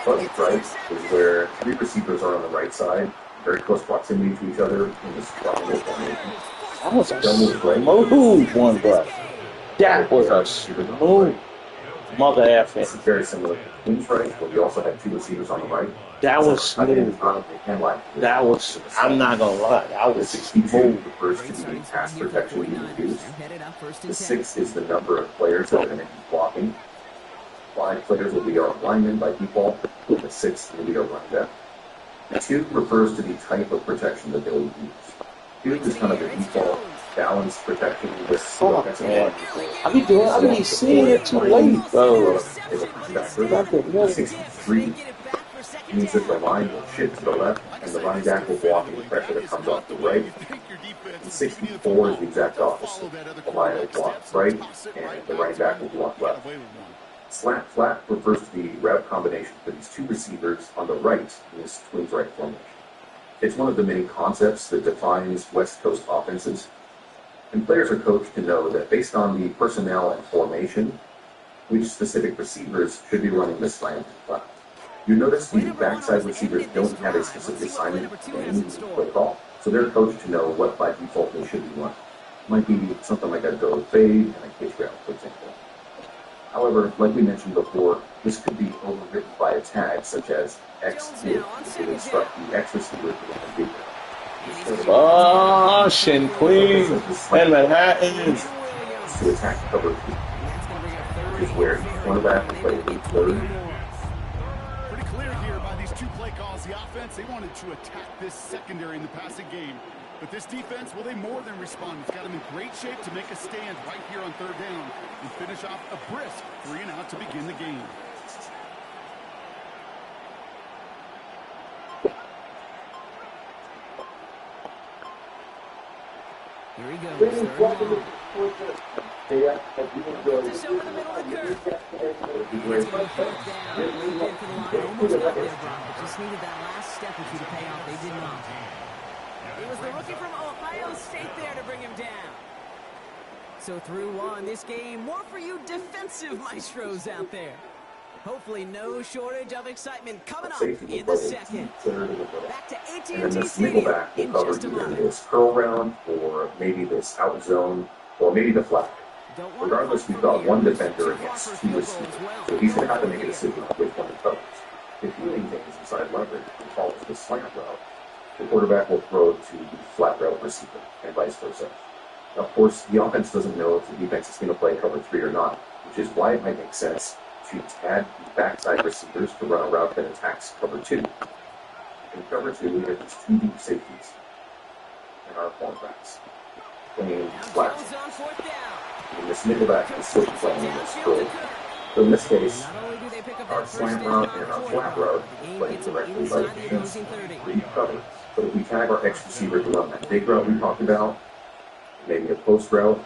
Fuzzy right is where three receivers are on the right side, very close proximity to each other in this triangle formation. That was a smooth one, bro. That was a smooth mother effing. This is very similar to Queen's right, where we also have two receivers on the right. That was smooth, bro. That was, I'm not gonna lie, that was smooth. Refers to the pass protection we use. The 6 is the number of players that are going to be blocking. 5 players will be our linemen by default. The 6 will be our running back. The 2 refers to the type of protection that they will use. 2 is kind of the default balanced protection with man. I be seeing it too late, bro. 63 means that the line will shift to the left and the running back will block any pressure that comes off the right. And 64 is the exact opposite. The line will block right and the running back will block left. Slant flat refers to the route combination for these two receivers on the right in this Twins right formation. It's one of the many concepts that defines West Coast offenses. And players are coached to know that based on the personnel and formation, which specific receivers should be running the slant flat. You notice the backside receivers don't have a specific assignment in the play call, so they're coached to know what by default they should be running. It might be something like a go fade and a pitch route, for example. However, like we mentioned before, this could be overwritten by a tag such as X if, which would instruct the X receiver to run a big route. Oh, Shin Queen and Manhattan. To attack cover 2, which is where each cornerback will play a third. Pretty clear here by these two play calls. The offense, they wanted to attack this secondary in the passing game. But this defense, well, they more than respond. It's got them in great shape to make a stand right here on third down and finish off a brisk 3-and-out to begin the game. Here he goes. Just over the middle of the curve. Just needed that last step or two to pay off. They did not. It was the rookie from Ohio State there to bring him down. So through one, this game, more for you defensive maestros out there. Hopefully no shortage of excitement coming up in the second. Back to AT&T Stadium in just a moment. This curl round, or maybe this out zone, or maybe the flat. Regardless, we've got one defender against two receivers, so he's going to have to make a decision on which one he covers. If he maintains inside leverage and follows the slant route, the quarterback will throw to the flat route receiver, and vice versa. Of course, the offense doesn't know if the defense is going to play cover 3 or not, which is why it might make sense to add the backside receivers to run a route that attacks cover 2. In cover 2, we have these 2 deep safeties and our cornerbacks playing flat. And this nickelback is still playing in this curl. So in this case, our slant route and our flat route playing directly by the defense for deep cover. But if we tag our X receiver to run that big route we talked about, maybe a post route,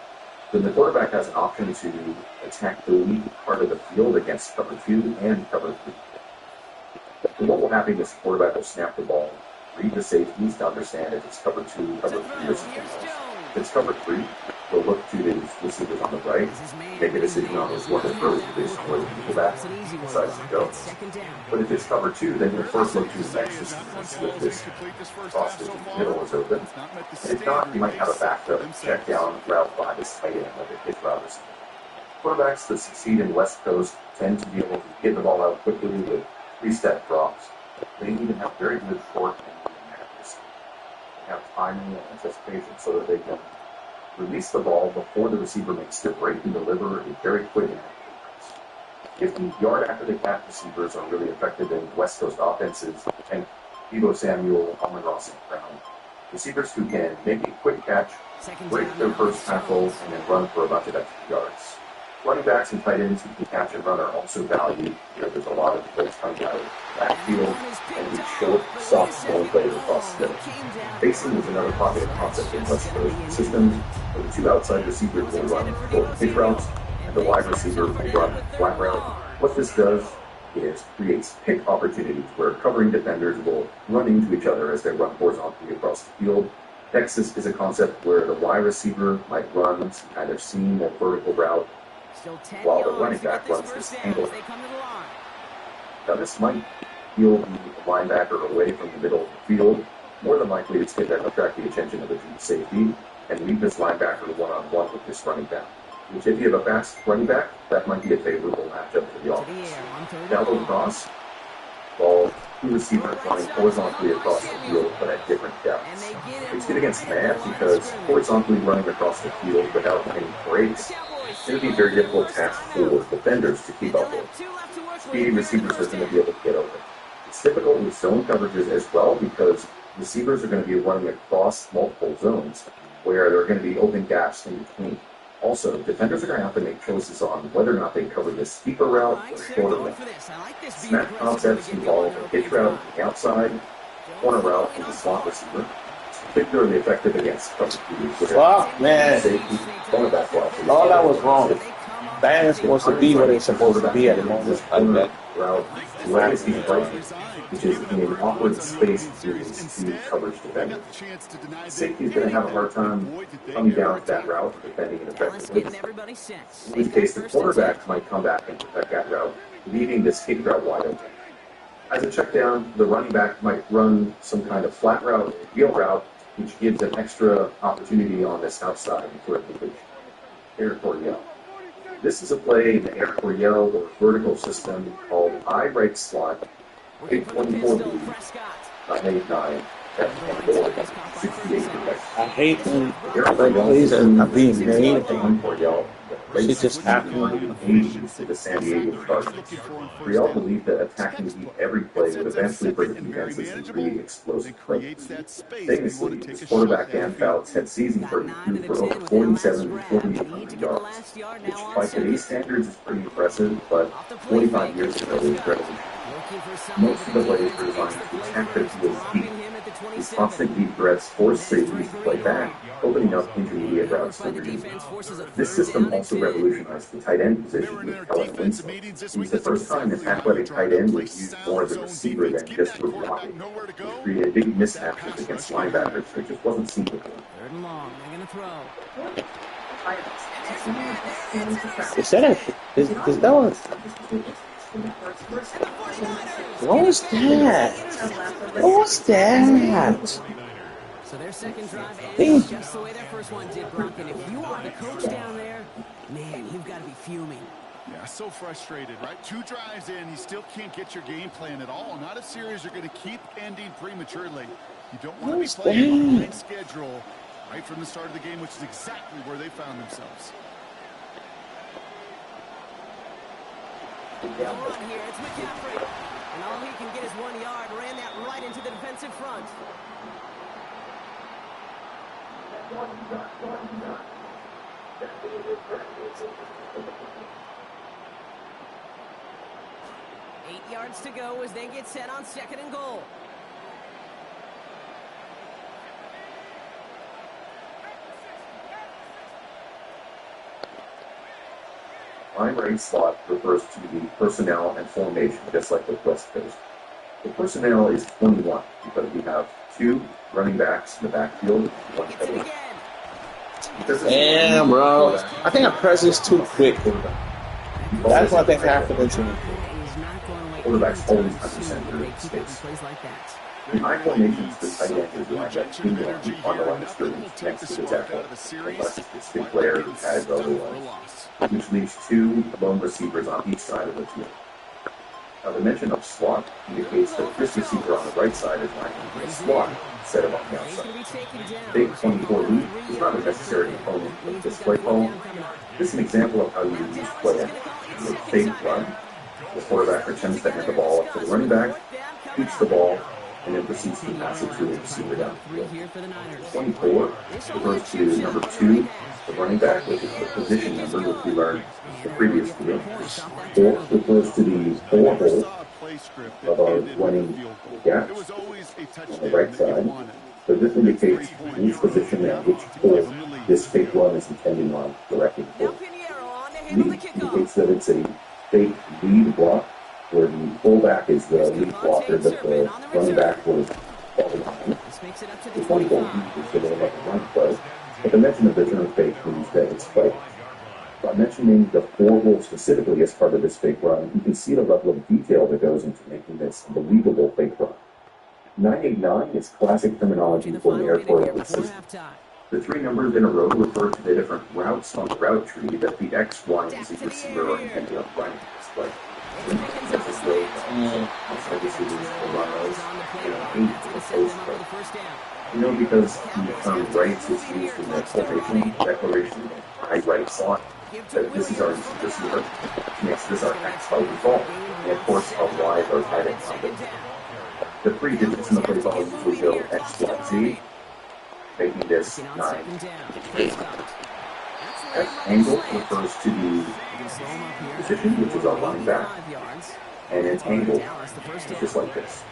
then the quarterback has an option to attack the weak part of the field against cover 2 and cover 3. And what will happen is the quarterback will snap the ball, read the safeties to understand if it's cover 2, cover 3, or something else. If it's cover 3, we'll look to the receivers on the right, make a decision on which one to throw based on where the nickelback decides to go. But if it's cover 2, then we'll first look to the next receiver and see if this cross in the middle is open. And if not, you might have a backup check down route by this tight end, like a pitch route receiver. Quarterbacks that succeed in West Coast tend to be able to get the ball out quickly with 3-step drops. They need to have very good short and medium accuracy. They have timing and anticipation so that they can release the ball before the receiver makes the break and deliver a very quick and accurate pass. If the yard after the catch receivers are really effective in West Coast offenses, and Deebo Samuel, Allen Ross, and Brown, receivers who can make a quick catch, break their first tackle, and then run for a bunch of extra yards. Running backs and tight ends who can catch and run are also valued. There's a lot of plays coming out of the backfield and these short, soft ball plays across the middle. Facing is another popular concept in West Coast systems, where the two outside receivers will run short pitch routes and the wide receiver will run flat route. What this does is creates pick opportunities where covering defenders will run into each other as they run horizontally across the field. Texas is a concept where the wide receiver might run some kind of seam or vertical route while the running back runs this angle. Now this might steal the linebacker away from the middle of the field. More than likely it's going to attract the attention of the deep safety and leave this linebacker one-on-one with this running back. Which if you have a fast running back, that might be a favorable matchup for the offense. Shallow cross, ball, two receivers running horizontally across the field but at different depths. It's good against man because horizontally running across the field without any breaks, it's going to be a very difficult task for defenders to keep up with. Speedy receivers are going to be able to get open. It's difficult with zone coverages as well because receivers are going to be running across multiple zones where there are going to be open gaps in between. Also, defenders are going to have to make choices on whether or not they cover the steeper route or shorter route. Snap concepts involve a pitch route from the outside, corner route from the slot receiver. It's particularly effective against cover twos. Fuck, man. All that was wrong. That ain't supposed to be what it's supposed to be at the moment. Like that. Route, legacy right, which is in an awkward space between these two coverage defenders. Safety is going to have a hard time coming down that route, defending it effectively. In this case, the quarterback might come back and protect that route, leaving this kick route wide open. As a check down, the running back might run some kind of flat route, wheel route, which gives an extra opportunity on this outside for a completion. Air Coryell. This is a play in the Air Coryell or vertical system called I right slot, 824B, 989, F24, 68. I hate when plays are not being made. She just happened. To the San Diego Chargers. Coryell believed that attacking deep every play would eventually break defenses and create explosive plays. Famously, his quarterback Dan Fouts had seasons where he threw for over 47 to 48 yards, which by today's standards is pretty impressive, but 45 years ago it was revolutionary. Most of the plays were designed to attack the field deep. These constant deep threats forced safeties to play back, opening up intermediate routes for the defense. This system also revolutionized the tight end position with Kellen Winslow. It was the first time an athletic tight end was used more as a receiver than just for blocking, which created big mismatches against linebackers that just wasn't seen before. Third and long, they're going to throw. Is that one? What was that? What was that? So their second drive ends just the way their first one did, Brock. And if you are the coach down there, man, you've got to be fuming. Yeah, so frustrated, right? 2 drives in, you still can't get your game plan at all. Not a series you're going to keep ending prematurely. You don't want to be playing behind schedule right from the start of the game, which is exactly where they found themselves. Here, it's McCaffrey. And all he can get is 1 yard. Ran that right into the defensive front. Eight yards to go as they get set on 2nd and goal. Primary slot refers to the personnel and formation, just like with West Coast. The personnel is 21 because we have 2 running backs in the backfield. Damn, bro. I think I pressed this too quick. That's what I think happened to me. Quarterbacks always understand their space. In high formations, the tight end is lined up 2 men on the line of scrimmage next to the tackle, unless it's the player who has otherwise, which leaves 2 lone receivers on each side of the field. Now, the mention of slot indicates that this receiver on the right side is lined up in a slot instead of on the outside. Big 24 lead is not a necessary component of this play call. This is an example of how you use play action. With fake run, the quarterback attempts to hand the ball up to the running back, keeps the ball, and then proceeds to pass it to the receiver down the field. 24 refers to number 2, the running back, which is the position number, which we learned the previous field. 4 refers to the 4 hole of our running gaps on the right side. So this indicates which position and which hole this fake run is intending on directing for. Lead indicates that it's a fake lead block, where the fullback is the lead blocker, but the running back will fall behind. The 24 is the name of the run play, but the mention of the term fake means that it's fake. By mentioning the 4 hole specifically as part of this fake run, you can see the level of detail that goes into making this a believable fake run. 989 is classic terminology for an airport system. The 3 numbers in a row refer to the different routes on the route tree that the X1 is the receiver are intended on running this play. Such as those outside receivers, the runners, and 8 to the post play. You know, because the term rights is used in the formation declaration, I right slot, that this is our receiver, makes this our X by default, and of course our Y are tight end funded. The 3 digits in the play call usually go X, Y, Z, making this 9. F angle refers to the position, which is our running back, and an angle, just like this.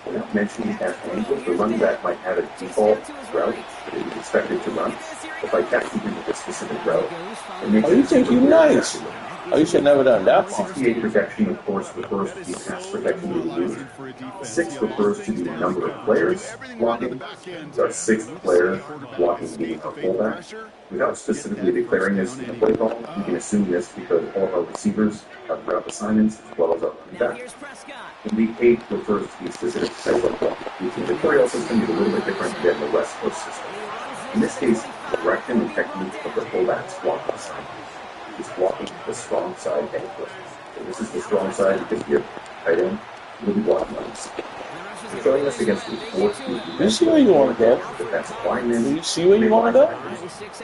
Without mentioning F angle, the running back might have a default route that is expected to run. If I catch you into this specific route, it makes you think you're nice? Oh, you should never done that one. 68 protection, of course, refers to the pass protection we use. 6 refers to the number of players blocking. Our 6th player blocking being our fullback. Without specifically declaring this in the play call, we can assume this because all of our receivers have route assignments as well as our running back. And the 8 refers to the specific type of block. The Victorial system is a little bit different than the West Coast system. In this case, the direction and technique of the fullback's blocking assignment is blocking the strong side heading first. So this is the strong side because you're tight end, you'll be blocking runs. So showing us against the 4-2 you see where you want to go? Defensive linemen. Do you see where you want to go?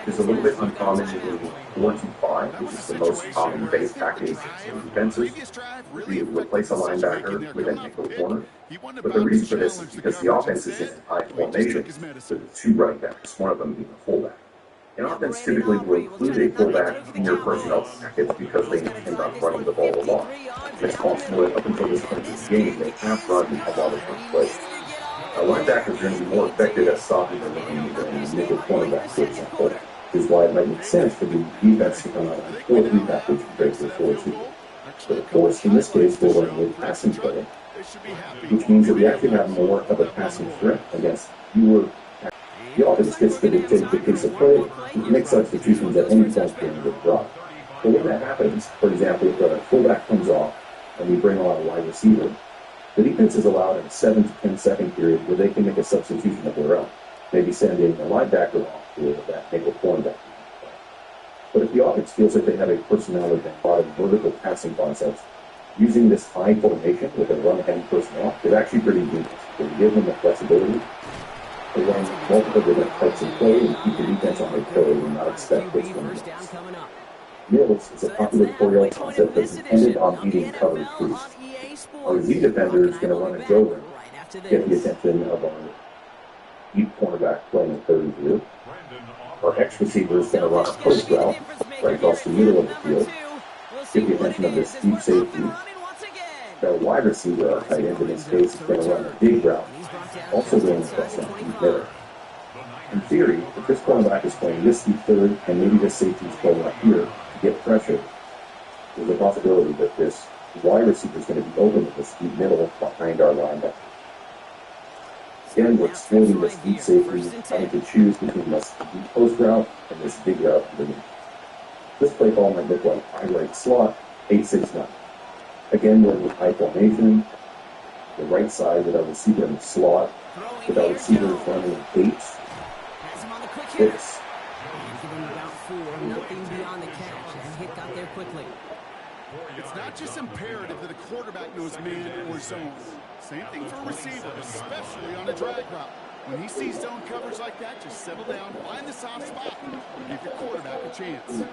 It's a little bit uncommon in the 4-2-5, which is the most common base package in defenses. We replace a linebacker with a nickel corner. But the reason for this is because the offense is in high formation, so the 2 right backs, one of them being a fullback. An offense typically will include a fullback in your personnel package because they intend on running the ball along. It's possible that up until this point in the game, they have run a lot of different plays. Linebackers are going to be more effective at stopping the run than nickel cornerback, for example, which is why it might make sense for the defense to come out of the 4-3 package compared to the 4-2. But of course, in this case, we're running a passing play, which means that we actually have more of a passing threat against fewer. The offense gets to dictate the pace of play and make substitutions at any point during the drop. But when that happens, for example, if the fullback comes off and we bring on a wide receiver, the defense is allowed in a 7 to 10 second period where they can make a substitution of their own, maybe sending a linebacker off to that nickel cornerback. But if the offense feels like they have a personnel with a lot of vertical passing concepts, using this high formation with a run-heavy personnel is actually pretty genius. They give them the flexibility to run multiple different types of play and keep the defense on their toes and not expect this one. Mills is a popular Coryell concept that's intended on beating covered crews. Our Z defender is going to run a go route, get the attention of our deep cornerback playing a third view. Our X receiver is going to run a post route right across the middle of the field, get the attention of this deep safety. The wide receiver, our tight end in this case, is going to run a dig route, also going across that deep middle. In theory, if this cornerback is playing this deep third and maybe this safety is playing up here to get pressure, there's a possibility that this wide receiver is going to be open with this deep middle behind our linebacker. Again, we're exploiting this deep safety, having to choose between this deep post route and this dig route underneath. This play call might look like high right slot, 8-6-9. Again, we're in high formation. the right side with our receiver in the slot, with our receivers running in eights, six. Give him about 4, nothing beyond the catch, and hit got there quickly. It's not just imperative that a quarterback knows man or zone. Same thing for a receiver, especially on a drag route. When he sees zone coverage like that, just settle down, find the soft spot, and give your quarterback a chance.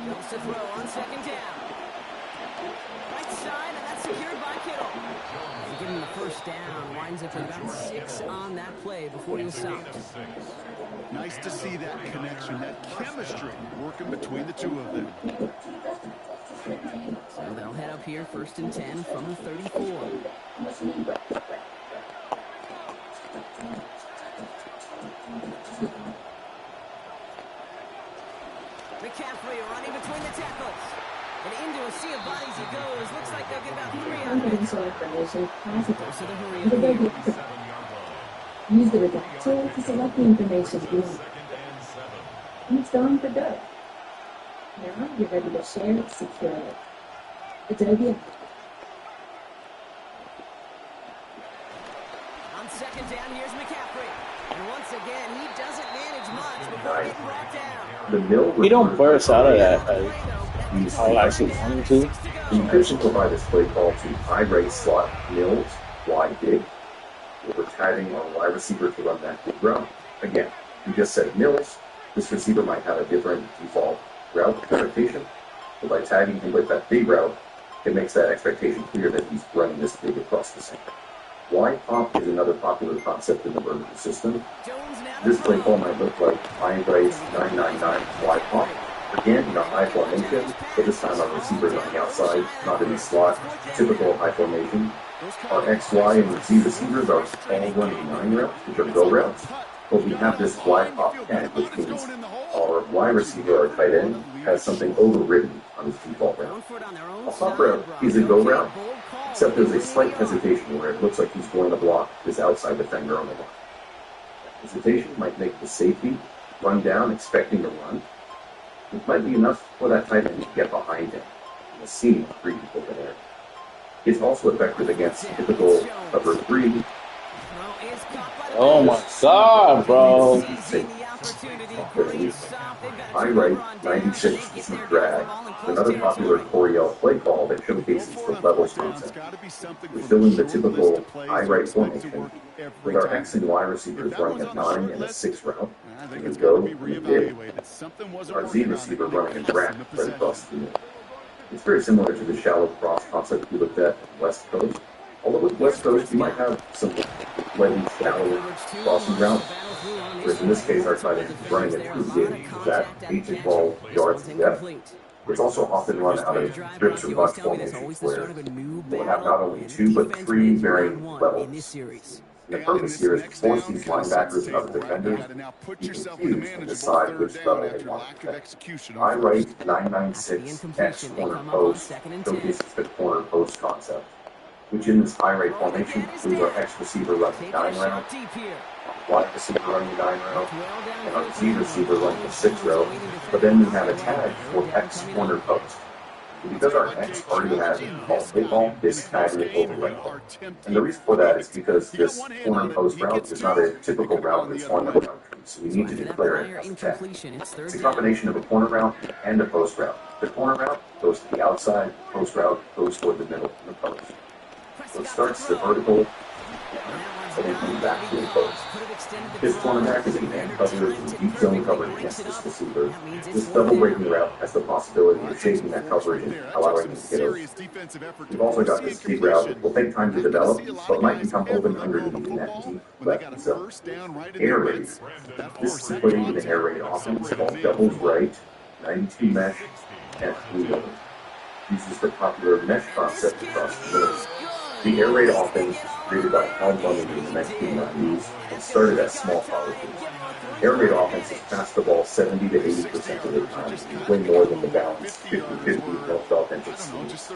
Goes to throw on second down. Right side, and that's secured by Kittle. And getting the first down, winds up with about 6 on that play before he was stopped. Nice to see that connection, that chemistry working between the two of them. So they'll head up here, 1st and 10 from the 34. McCaffrey running between the tackles. And into a sea of bodies he goes. Looks like they'll get about 3 out of it. Information possible. Goes to the hurry up here. Use the redact tool to select the information you want. And it's going for good. Now you're ready to share it securely. Adobe. On second down, here's McCaffrey. And once again, he doesn't manage much before getting brought down. The mill We don't burst out of that. I actually wanted to. The encryption provide this play call to high rate slot mills, wide big. We're tagging our wide receiver to run that big route. Again, we just said mills. This receiver might have a different default route expectation. But by tagging him with that big route, it makes that expectation clear that he's running this big across the center. Wide pop is another popular concept in the vertical system. This play call might look like high right 999 wide pop. Again, in a high formation, but this time our receiver is on the outside, not in the slot. Typical high formation. Our X, Y, and Z receivers are all running 9 routes, which are go routes. But we have this wide pop tag, which means our Y receiver, our tight end, has something overwritten on his default route. A pop route is a go route, except there's a slight hesitation where it looks like he's going to block this outside defender on the line. Hesitation might make the safety run down, expecting to run. It might be enough for that tight end to get behind him in the seam of 3 people there. It's also effective against typical cover 3. Oh my god, bro. High right, 96 is the drag. Another popular Coriel play call that showcases the levels concept. We're still in the typical high right formation, with our X and Y receivers running a 9 and a 6 route, and a go and a bid. Our Z receiver running a drag right across the field. It's very similar to the shallow cross concept we looked at in West Coast. Although with West Coast, you might have some slightly shallow crossing routes, whereas in this case, our tight end is running a true bid at 8 to 12 yards in depth. It's also often run out of strips or butt formations where we'll have not only 2 but 3 varying levels. The purpose here is to force these linebackers and other defenders to be confused and decide which level they want to defend. I write 996 X corner post showcases the corner post concept, which in this high rate formation includes our X receiver running 9 route, Y receiver running 9 route, and our Z receiver running a 6 route, but then we have a tag for X corner post. And because our X already has a ball, this tag will overwrite. And the reason for that is because this corner post route is not a typical route that's on the route tree, so we need to declare it as a tag. It's a combination of a corner route and a post route. The corner route goes to the outside, post route goes toward the middle of the post. So it starts the vertical, and then comes back to the post. This cornerback is a man covered in deep zone coverage against this receiver. This double breaking route has the possibility of shaping that coverage and allowing him to get open. We've also got this deep route that will take time to develop, but might become open underneath in that deep left zone. Air raid. This is put into the air raid offense called doubles right, 92 mesh, and blue zone. Uses the popular mesh concept across the middle. The air raid offense was created by Paul Bunyan in the 1990s and started as small colleges. Air raid offenses pass the ball 70 to 80% of the time and win more than the balanced 50-50 most offensive schemes.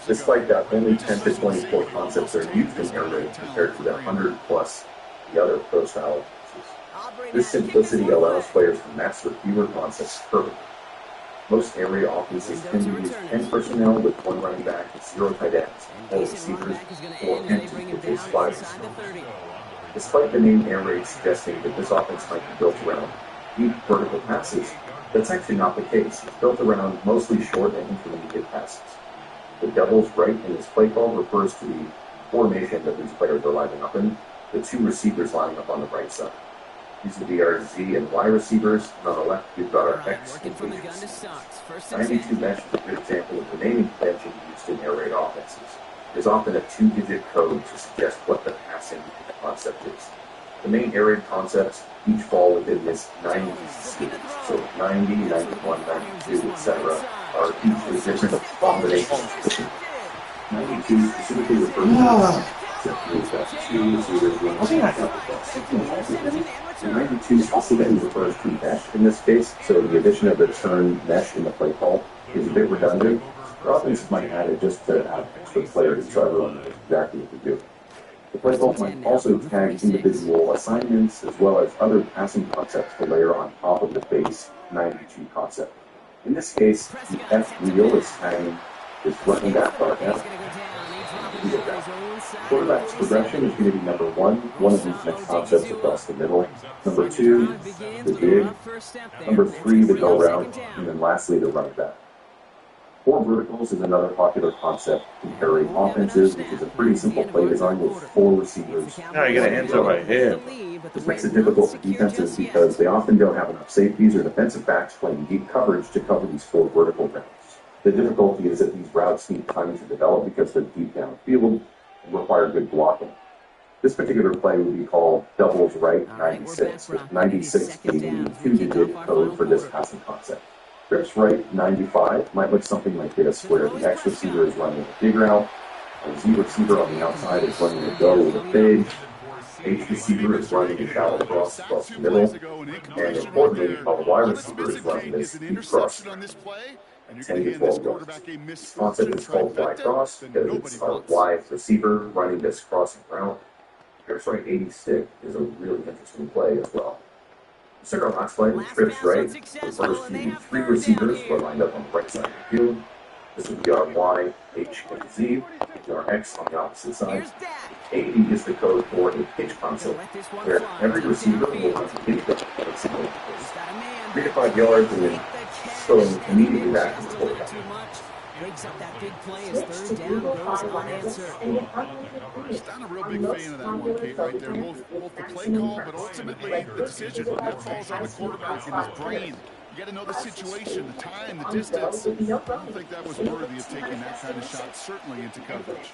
Despite that, only 10 to 24 concepts are used in air raid compared to the 100 plus the other post This simplicity allows players to master fewer concepts perfectly. Most area offenses tend to use 10 personnel with 1 running back, 0 tight ends, 4 receivers, 4 catches, which is 5 receivers. Despite the name air raid suggesting that this offense might be built around deep vertical passes, that's actually not the case. It's built around mostly short and intermediate passes. The devil's right in this play call refers to the formation that these players are lining up in, the 2 receivers lining up on the right side. These would be our Z and Y receivers, and on the left we've got our X and H receivers. 92 mesh is a good example of the naming convention used in air raid offenses. There's often a 2-digit code to suggest what the passing concept is. The main air raid concepts each fall within this 90 series. So 90, 91, 92, etc. are each a different combination. 92 specifically refers to two receivers running the 92 specifically refers to mesh in this case, so the addition of the term mesh in the play call is a bit redundant. The offense might add it just to have extra players, so everyone knows exactly what to do. The play call might also tag individual assignments as well as other passing concepts to layer on top of the base 92 concept. In this case, the F wheel is tagging this running back bar F. Quarterback's progression is going to be number 1, one of these next concepts across the middle. Number 2, the dig. Number 3, the go route. And then lastly, the running back. 4 verticals is another popular concept in air raid offenses, which is a pretty simple play design with 4 receivers. Now you get an end zone right here. This makes it difficult for defenses because they often don't have enough safeties or defensive backs playing deep coverage to cover these 4 vertical routes. The difficulty is that these routes need time to develop because they're deep downfield and require good blocking. This particular play would be called doubles right 96, with 96 being the 2-digit code for this passing concept. Trips right 95 might look something like this, where the X receiver is running a dig route, a Z receiver on the outside is running a go with a fade, H receiver is running a shallow cross across the middle, and importantly, a Y receiver is running this deep cross. 10 to 12 yards. This concept is called Y cross because it's a Y receiver running this crossing route. Trips right 80 stick is a really interesting play as well. The our last play, trips right, refers to the 3 receivers who are lined up on the right side of the field. This would be our Y, H, and Z, and our X on the opposite side. 80 is the code for a pitch concept, where every receiver will run a pitch route at a single 3 to 5 yards and then throwing immediately back to the quarterback. Breaks up that big play as third down goes unanswered. Not a real big fan of that one, Kate, right there. Both the play call, but ultimately the decision. That falls on the quarterback in his brain. You got to know the situation, the time, the distance. I don't think that was worthy of taking that kind of shot, certainly into coverage.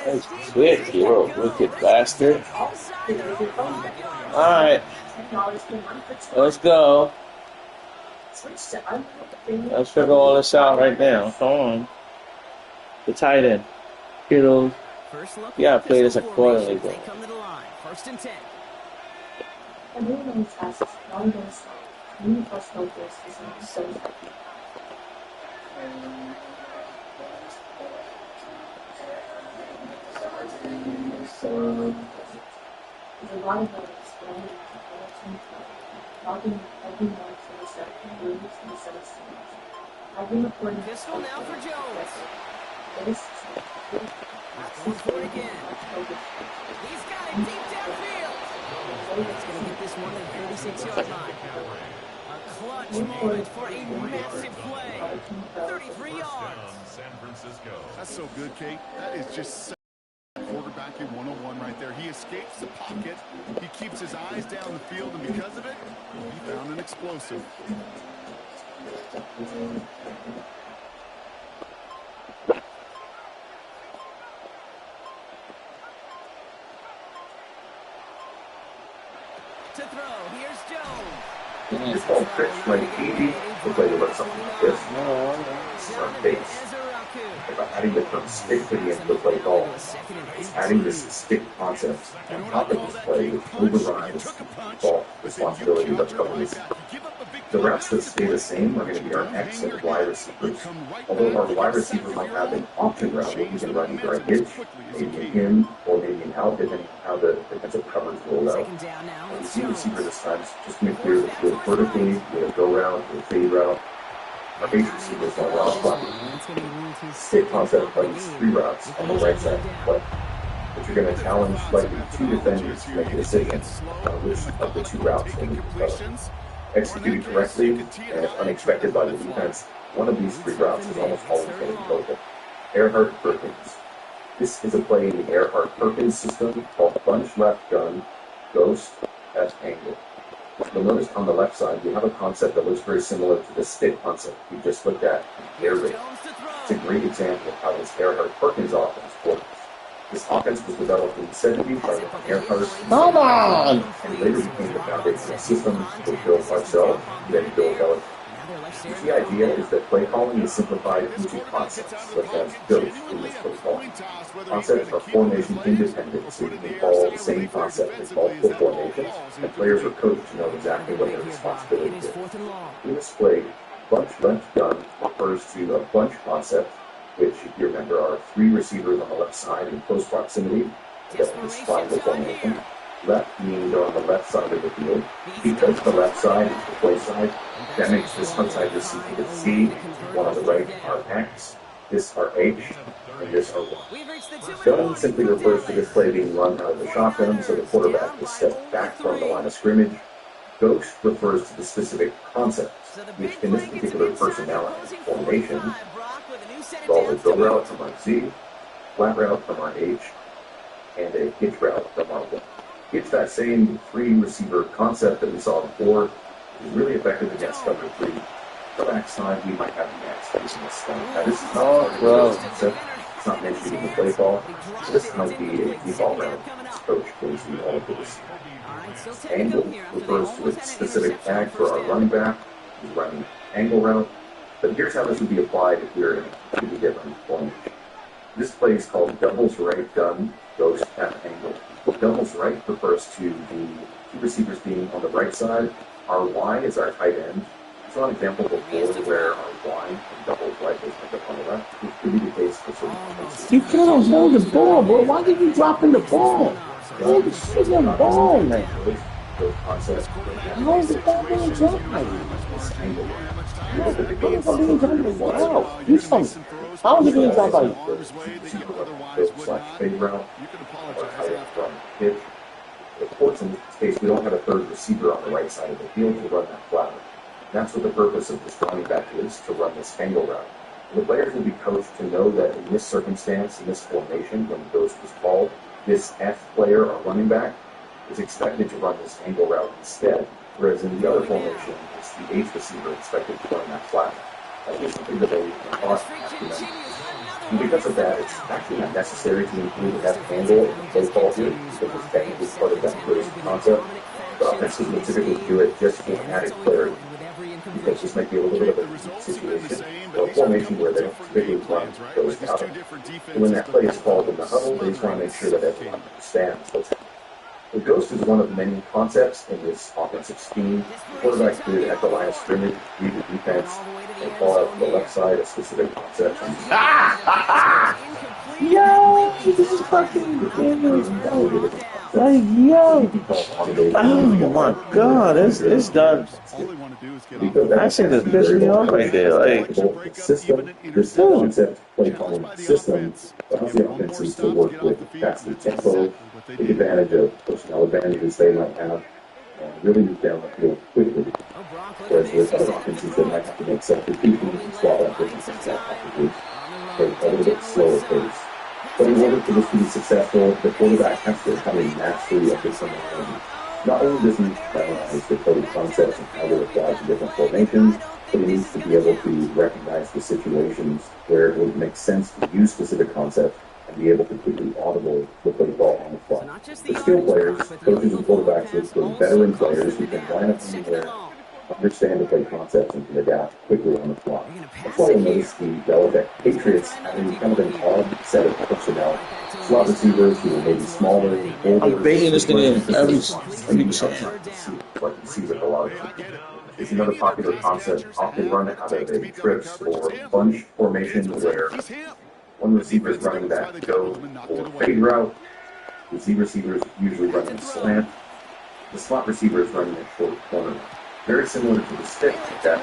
That's quick, you little wicked bastard. Alright. Let's go. Let's figure all this out right now. Come on. The tight end. Kiddos. You gotta play this accordingly, bro. First and 10. Everyone asks how those new first focus is not so there's a lot of us logging every month for the second moves and set of scenes. I've been recording pistol now for Jones. This going for it again. He's got it deep downfield. He's going to get this one at the 36-yard line. A clutch moment for a massive play. 33 yards. San Francisco. That's so good, Kate. That is just quarterback in 101 right there. He escapes the pocket. He keeps his eyes down the field, and because of it, he found an explosive. To throw, here's Jones. It's called trips right 80. We'll play with something like this. This is our base. By adding the term stick to the end of the play call, it's adding this stick concept on top of this play, which overrides ball responsibility of coverage. The routes that stay the same are going to be our X and Y receivers. Although our Y receiver might have an option route where we can run either a hitch, maybe an in, or maybe an out, depending on how the defensive coverage rolled out. Second down now. And you Let's see the go. receiver this time, just make clear that you go vertically, with a go route, with a fade route. Our base receivers are raw flat. Stick concept plays 3 routes on the right side of the play. But you're going to challenge slightly 2 defenders to make a decision on which of the 2 routes they need to go. Executed correctly, and if unexpected by the defense, one of these 3 routes is almost always going to be open. Earhart-Perkins. This is a play in the Earhart-Perkins system called bunch left gun, ghost, F angle. You'll notice on the left side, we have a concept that looks very similar to the stick concept we just looked at in air raid. It's a great example of how this Earhart-Perkins offense works. This offense was developed in the 70s by Earhart and later became the foundation of systems that Bill Parcells and then Bill Belichick. The idea is that play calling is simplified into concepts, such as ghost in this play calling. Concepts are formation independent, so you can call the same concept as multiple formations, and players are coached to know exactly what their responsibility is. In this play, bunch left gun refers to a bunch concept, which, if you remember, are 3 receivers on the left side in close proximity that is triangle formation. Left meaning they're on the left side of the field. Because the left side is the play side, that makes this outside receiver the C, one on the right are X, this are H, and this are Y. Gun simply refers to this play being run out of the shotgun, so the quarterback is stepped back from the line of scrimmage. Ghost refers to the specific concept, which in this particular personnel formation involves a go route from our Z, flat route from our H, and a hitch route from our Y. It's that same 3 receiver concept that we saw before. Is really effective against cover 3. The backside, we might have the X using this stuff. Now, this is not part of the concept. It's not mentioned in the play ball. So this might be a default route. This coach plays the all of the receiver. Angle refers to a specific tag for our running back who's running angle route. But here's how this would be applied if we're in a completely different formation. This play is called doubles right gun, ghost F angle. Doubles right refers to the 2 receivers being on the right side. Our Y is our tight end. We saw an example before where our Y and doubles right is up on the left. It could be the case for certain offenses. You gotta hold the ball, bro. Why did you dropping the ball? Hold the freaking ball, man. Those concepts. Hold the ball and drop. Wow, do something. How did you drop like fade route or tight end from pitch? Of course, in this case, we don't have a 3rd receiver on the right side of the field to run that flat route. That's what the purpose of this running back is, to run this angle route. And the players will be coached to know that in this circumstance, in this formation, when the ghost is called, this F player or running back is expected to run this angle route instead, whereas in the other formation, it's the H receiver expected to run that flat route. That's just something that they ought to have to know. And because of that, it's actually not necessary to include an F angle in the play call here, because it's technically part of that ghost concept. But offenses will typically do it just for added clarity, because this might be a little bit of a unique situation, or a formation where they don't typically run ghost out. And when that play is called in the huddle, they just want to make sure that everyone understands what's happening. The ghost is one of many concepts in this offensive scheme. The quarterback could, at the line of scrimmage, read the defense and call out to the left side a specific concept. Yo, this is fucking like, yo. Oh my god, it's done. Actually, this pissed me off right there. Like, this concept, play calling system, allows the offenses to work with faster tempo, take advantage of personnel advantages they might have, and really move down the field quickly. Whereas with other offenses that might have to make substitutions and swap out different packages, they a little bit slower pace. But in order for this to be successful, the quarterback has to have a mastery of this terminology. Not only does he recognize the coded concepts and how they apply to different formations, but he needs to be able to recognize the situations where it would make sense to use specific concepts and be able to quickly audible the play ball on the fly. For skill players, coaches and quarterbacks look for veteran players who can line up anywhere, understand the play concepts, and can adapt quickly on the fly. That's why you'll notice the Belichick Patriots having kind of an odd set of personnel. Slot receivers who are maybe smaller, older. I'm banging this thing in every like you see with a lot of people. It's another popular concept, often run out of a trips or bunch formation where one receiver is running that go or fade route, The Z receiver is usually running a slant. The slot receiver is running a short corner. Very similar to the stick that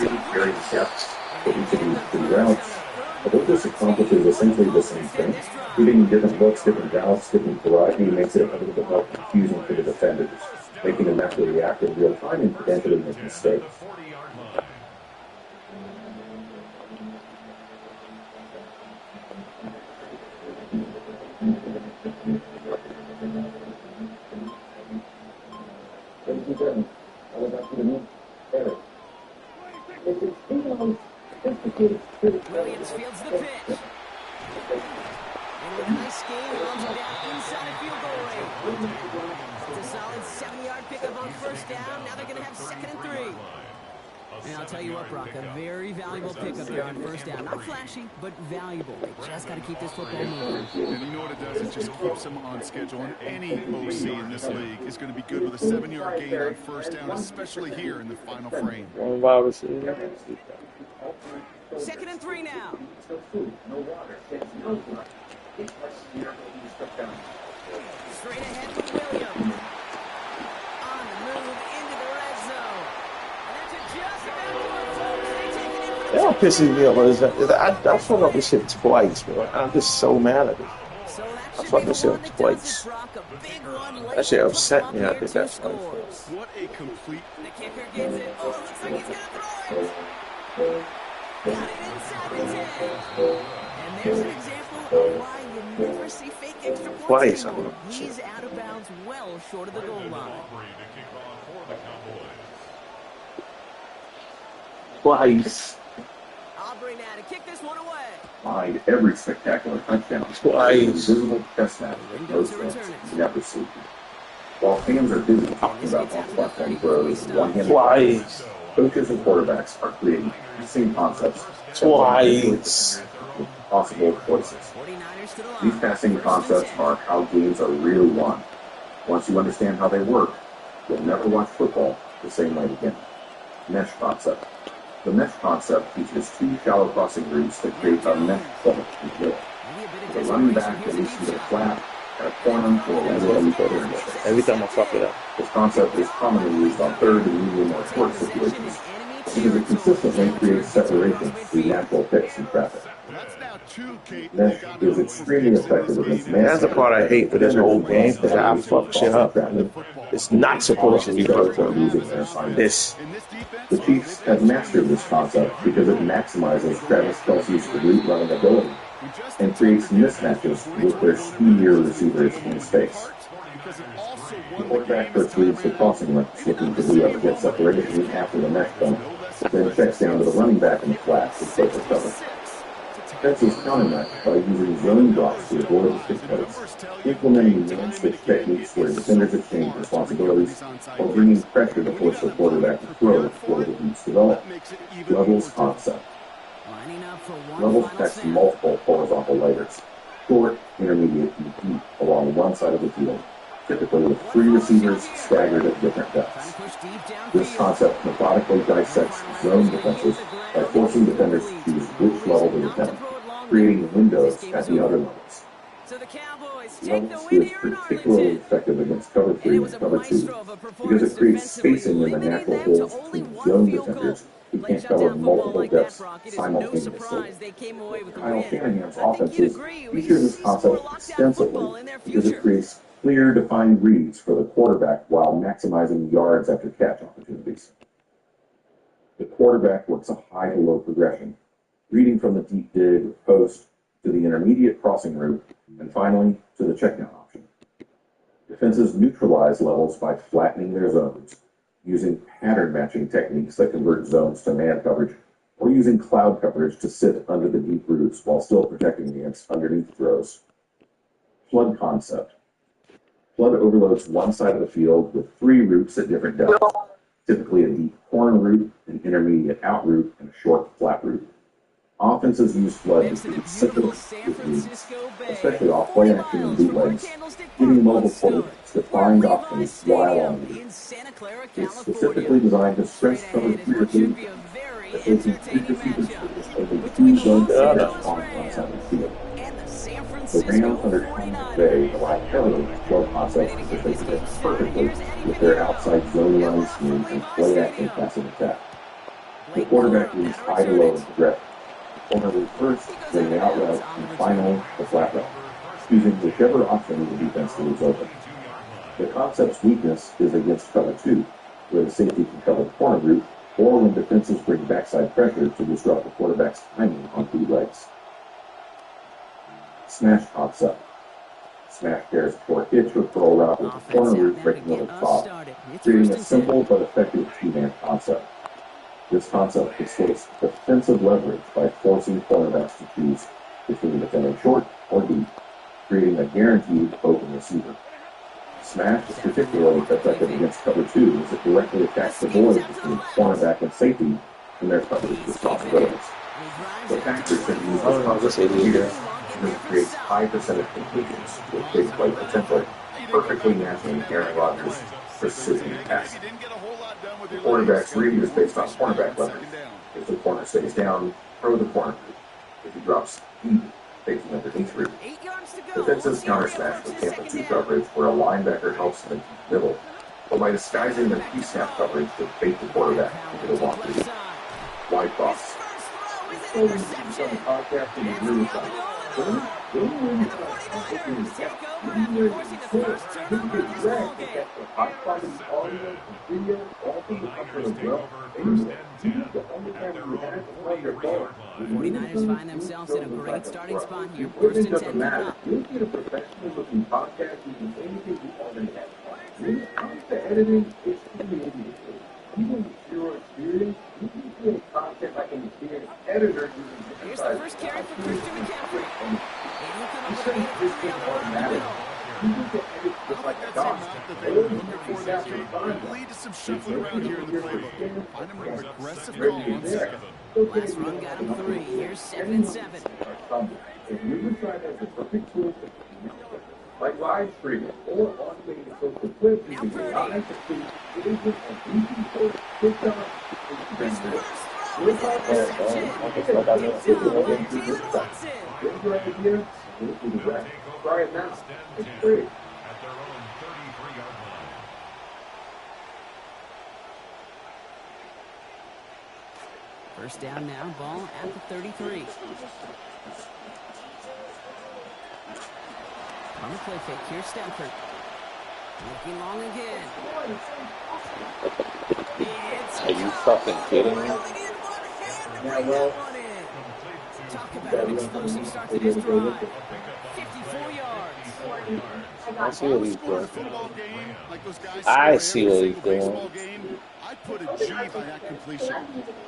really varying depths for each of these three routes. But what this accomplishes essentially the same thing. Giving different looks, different routes, different variety makes it a little bit more confusing for the defenders, making them have to react in real time and potentially make mistakes. Williams fields the pitch. And with a nice game, runs him down inside field goal range. It's a solid 7-yard pickup on first down. Now they're going to have 2nd and 3. And I'll tell you what, Brock, a very valuable pickup there on first down. Not flashy, but valuable. They just got to keep this football moving. And you know what it does? It just keeps them on schedule. And any OC in this league is going to be good with a 7-yard gain on first down, especially here in the final frame. 2nd and 3 now. Straight ahead with Williams. On the move into the red zone. And that's just about to our folks. They take it in for the That what pisses me off is I fuck up this shit twice, bro. I'm just so mad at it. I fucked this shit up twice. That shit upset me. I think that's funny. What a complete... The kicker gets it. Oh, it looks like he's going to throw it. Got it inside the 10. And there's an example of why you never see fake extra points Twice. anymore. He's out of bounds well short of the goal line. Twice. Aubrey now to kick this one away. Behind every spectacular touchdown, Twice. visible chest match that most fans never see. While fans are busy talking about off-platform throws and one-handed Twice. coaches and quarterbacks are creating passing concepts Twice. with possible choices. These passing concepts are how games are really won. Once you understand how they work, you'll never watch football the same way again. Mesh concept. The mesh concept features 2 shallow crossing routes that create a mesh play in the middle. The running back releases to the flat and a corner or a random quarter. Every time I fuck it up. This concept is commonly used on third and medium or short situations because it consistently creates separation through natural picks in traffic. Mesh is extremely effective against man. That's the part I hate for this whole game, because I fuck shit up. It's not supposed to be perfect. This. The Chiefs have mastered this concept because it maximizes Travis Kelce's route running ability and creates mismatches with their speedier receivers in space. The quarterback first leads the crossing routes, looking for whoever gets separation after the mesh bump, then checks down to the running back in the flat for perfect cover. Defenses counter that by using zone drops to avoid the stick plays, implementing man-switch techniques where defenders exchange responsibilities, or bringing pressure to force the quarterback to throw before the beats develop. Levels concept. Levels text multiple horizontal layers, short, intermediate, and deep along one side of the field, typically with 3 receivers staggered at different depths. This concept methodically dissects zone defenses by forcing defenders to choose which level to defend, creating windows at the other levels. Levels is particularly effective against cover 3 and cover 2 because it creates spacing in the natural holes between zone defenders who can't cover multiple depths simultaneously. Kyle Shanahan's offenses feature this concept extensively because it creates clear, defined reads for the quarterback while maximizing yards after catch opportunities. The quarterback works a high to low progression, reading from the deep dig post to the intermediate crossing route, and finally to the checkdown option. Defenses neutralize levels by flattening their zones, using pattern matching techniques that convert zones to man coverage, or using cloud coverage to sit under the deep routes while still protecting against underneath throws. Flood concept. Flood overloads one side of the field with 3 routes at different depths, typically a deep corner route, an intermediate out route, and a short flat route. Offenses use flood to create simple routes, especially off play action and bootlegs, giving mobile quarterbacks defined options while on the route. It's specifically designed to stress cover 3 receivers, especially 3 receivers with only 2 zone defenders on one side of the field. The Rams under Sean McVay rely heavily on 12 concepts because they fit perfectly with their outside zone run scheme and play action passing attack. The quarterback leads high to low in progression. Corner moves first, then the out route, and finally the flat route, choosing whichever option the defense leaves open. The concept's weakness is against cover 2, where the safety can cover the corner route, or when defenses bring backside pressure to disrupt the quarterback's timing on 2 legs. Smash concept. Smash pairs a short hitch or curl route with the corner route breaking over the top, creating a simple but effective two-man concept. This concept exploits defensive leverage by forcing cornerbacks to choose between defending short or deep, creating a guaranteed open receiver. Smash is particularly effective against cover 2 as it directly attacks the void between cornerback and safety in their coverage responsibilities. The factors that use this concept here creates high percentage completions with big play potential, perfectly matching Aaron Rodgers' precision pass. The quarterback's read is based on cornerback leverage. If the corner stays down, throw the corner. If he drops deep, taking underneath read. Defenses counter smash with Tampa 2 coverage where a linebacker helps in the deep middle, or by disguising their pre-snap coverage to bait the quarterback into the long read. Wide cross. '49ers find themselves in a great starting spot here. First and 10 coming up. You'll get a professional looking podcast using anything you already have. When it comes to editing, it's really easy. Even with zero experience, you can create content like an experienced editor using Here's the first carry for Christian McCaffrey. This is automatic. You need to edit just like a dog. Lead to some shuffling around here in the playbook. Find a more aggressive call on second. Last run got him 3. Here's 2nd and 7. If you were trying to have the perfect tool like live streaming or automating social clips, you can be live to see agent and easy post TikTok. Try it now. It's free. At their own 33-yard line. First down now, ball at the 33. On the play fake, here's Stanford. Looking long again. Are you fucking kidding me? Yeah, well. Talk about an explosive start to this drive. 54 yards. I see what he's doing. I see what he's doing. I put a G by that completion.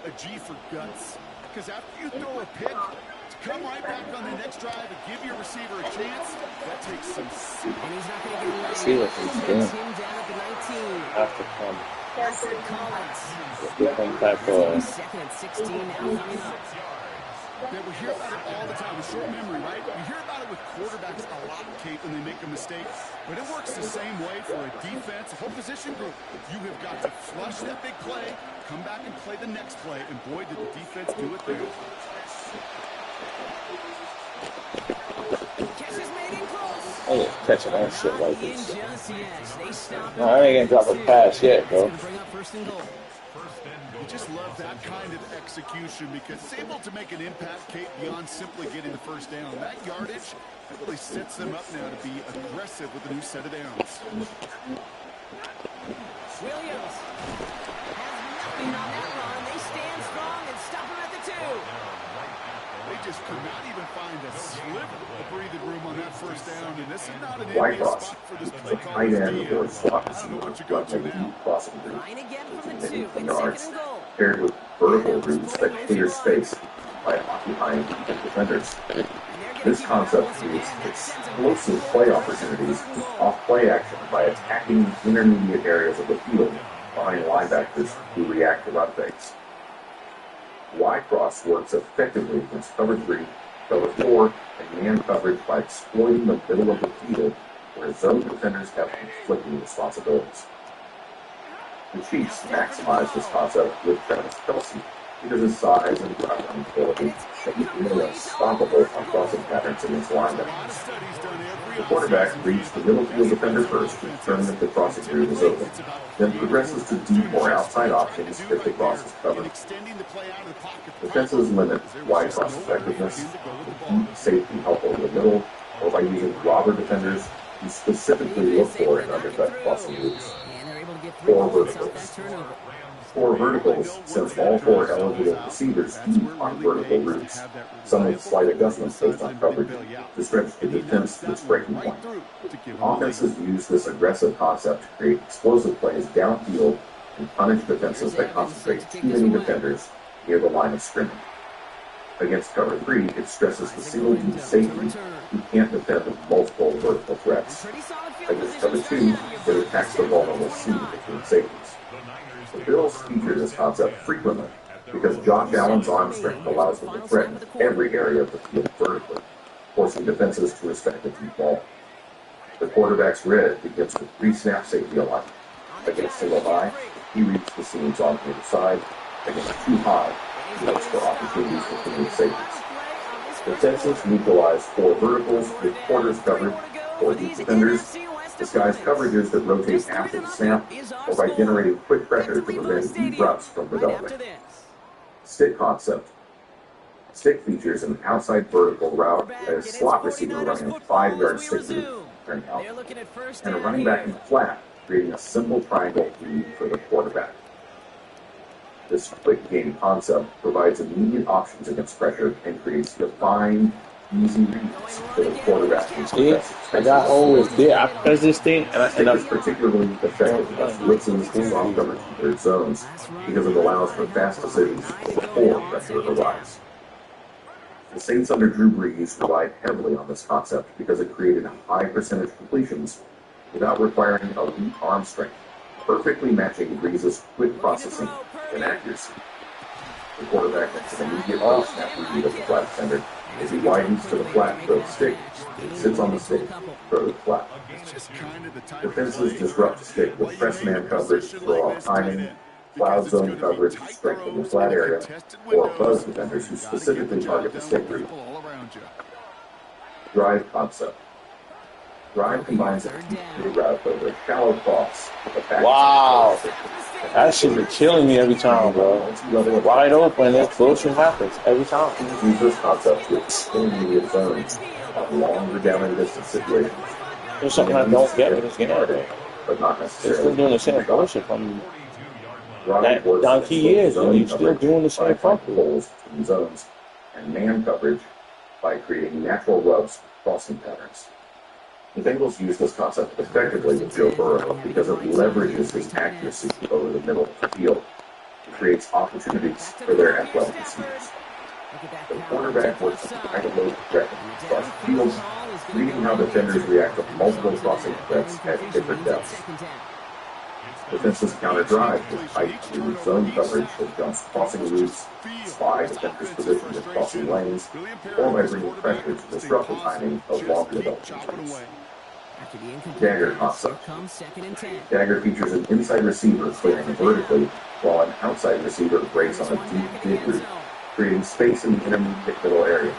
A G for guts. Because after you throw a pick, to come right back on the next drive and give your receiver a chance, that takes some skill. And he's not going to get away. I see what he's doing. Him down at the 19. After come. Collins. Different type of. 2nd and 16 now coming up. Yeah, we hear about it all the time. A short memory, right? We hear about it with quarterbacks a lot, Kate, when they make a mistake. But it works the same way for a defense, a whole position group. You have got to flush that big play, come back and play the next play, and boy, did the defense do it there. Oh, yeah, catching that shit like this. No, I ain't gonna drop a pass yet, bro. You just love that kind of execution because it's able to make an impact, Kate, beyond simply getting the first down. That yardage, that really sets them up now to be aggressive with a new set of downs. Williams has nothing on that run. They stand strong and stop him at the 2. They just could not even find a sliver of breathing room on that first down, and this is not an White envious cross. spot for this play call. Tight end or slot I don't know what you receiver, go to deep now. crossing route, Line again from the 2. from It's 2nd yards, and goal. paired with vertical routes that clear space by occupying defenders. This concept creates explosive play opportunities off play action by attacking intermediate areas of the field behind linebackers who react to run fakes. Y cross works effectively against cover 3, cover 4, and man coverage by exploiting the middle of the field where zone defenders have conflicting responsibilities. The Chiefs maximize this concept with Travis Kelce, Because his size and ground ability make it nearly unstoppable on crossing patterns against linebackers. The quarterback reads the middle field defender first to determine if the crossing route is open, then progresses to deep or outside options if the cross is covered. Defenses limit wide cross effectiveness with deep safety help over the middle or by using robber defenders who specifically look for and undercut crossing routes. 4 verticals. 4 verticals, since all 4 eligible receivers eat on vertical routes, some with slight adjustments based on coverage, to stretch the defense to its breaking point. Offenses use this aggressive concept to create explosive plays downfield and punish defenses that concentrate too many defenders near the line of scrimmage. Against cover 3, it stresses the single deep safety who can't defend multiple vertical threats. Against cover 2, it attacks the vulnerable seam between safeties. The Bills feature this concept frequently because Josh Allen's arm strength allows them to threaten every area of the field vertically, forcing defenses to respect the deep ball. The quarterback's red begins with pre-snap safety alignment. Against single high, he reads the seams on either side. Against too high, he looks for opportunities between safeties. Defenses neutralize 4 verticals with quarters covered, 4 deep defenders, disguise coverages that rotate after the snap, or by generating quick pressure to prevent deep routes from developing. Stick concept. Stick features an outside vertical route as a slot receiver running a 5-yard stick route turning out, and a running back in the flat, creating a simple triangle read for the quarterback. This quick game concept provides immediate options against pressure and creates defined, easy reads for the quarterback. See, I got always there. I press this thing and I is particularly effective against blitzes and soft coverage in third zones because it allows for fast decisions before pressure arrives. The Saints under Drew Brees relied heavily on this concept because it created high percentage completions without requiring elite arm strength, perfectly matching Brees' quick processing and accuracy. The quarterback makes an immediate post-snap read of the flat defender as he widens to the flat, throw the stick, and sits on the stick, throw the flat. Defenses disrupt the stick with press man coverage, throw off timing, cloud zone coverage, strengthen the flat area, or buzz defenders who specifically target the stick route. Drive concept. Drive combines a deep route over a shallow cross with a back. Wow. That shit be killing me every time, bro. Wide open, this bullshit happens every time. Use this concept to intermediate zones on longer down and distance situations. There's something I don't get with this game, but not necessarily. They're still doing the same bullshit from donkey years, yo. You're still doing the same fucking holes in zones and man coverage by creating natural rubs crossing patterns. The Bengals use this concept effectively with Joe Burrow because it leverages his accuracy over the middle of the field. It creates opportunities for their athletic receivers. The quarterback works with high low threat across the field, reading how defenders react to multiple crossing threats at different depths. Defenses counter drive with tight zone coverage that jumps crossing routes, spy defenders positioned in crossing lanes, or by bringing pressure to disrupt the timing of long development routes. Dagger concept. Dagger features an inside receiver clearing vertically, while an outside receiver breaks on a deep dig route, creating space in the intermediate middle area.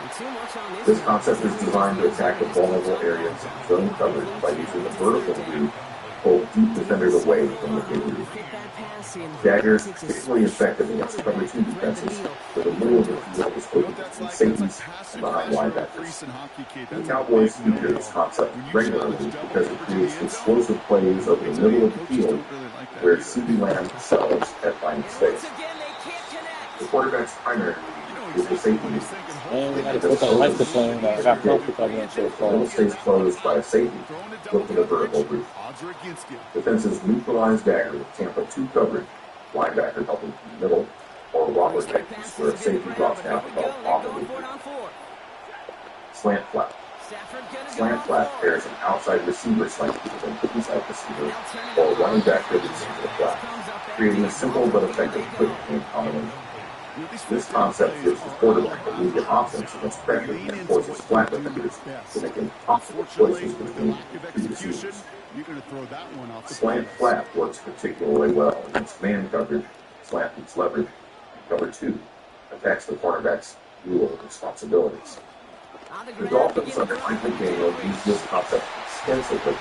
This concept is designed to attack the vulnerable areas in zone coverage by using the vertical route to pull deep defenders away from the dig route. Dagger is particularly effective against cover 2 defenses, where the middle of the field is open between safeties and behind linebackers. The Cowboys feature this concept regularly because it creates explosive plays over the middle of the field where CeeDee Lamb excels at finding space. The quarterback's primary is the safety. Man, we had to put that light to play in there. I got perfect on that shit. Middle stays closed by a safety. Look for the vertical route. Defenses neutralize Dagger with Tampa 2 coverage, linebacker helping from the middle, or robber techniques where a safety drops down to help off the route. Slant flat. Slant flat pairs an outside receiver slant with an inside receiver, or a running back pivots into the flat, creating a simple but effective quick game combination. This concept gives the quarterback immediate options against pressure and forces flat defenders to make impossible choices between 2 receivers. Slant flat works particularly well against man coverage, slant beats leverage, Cover 2 attacks the cornerback's dual responsibilities. The Dolphins under Mike McDaniel used this concept extensively.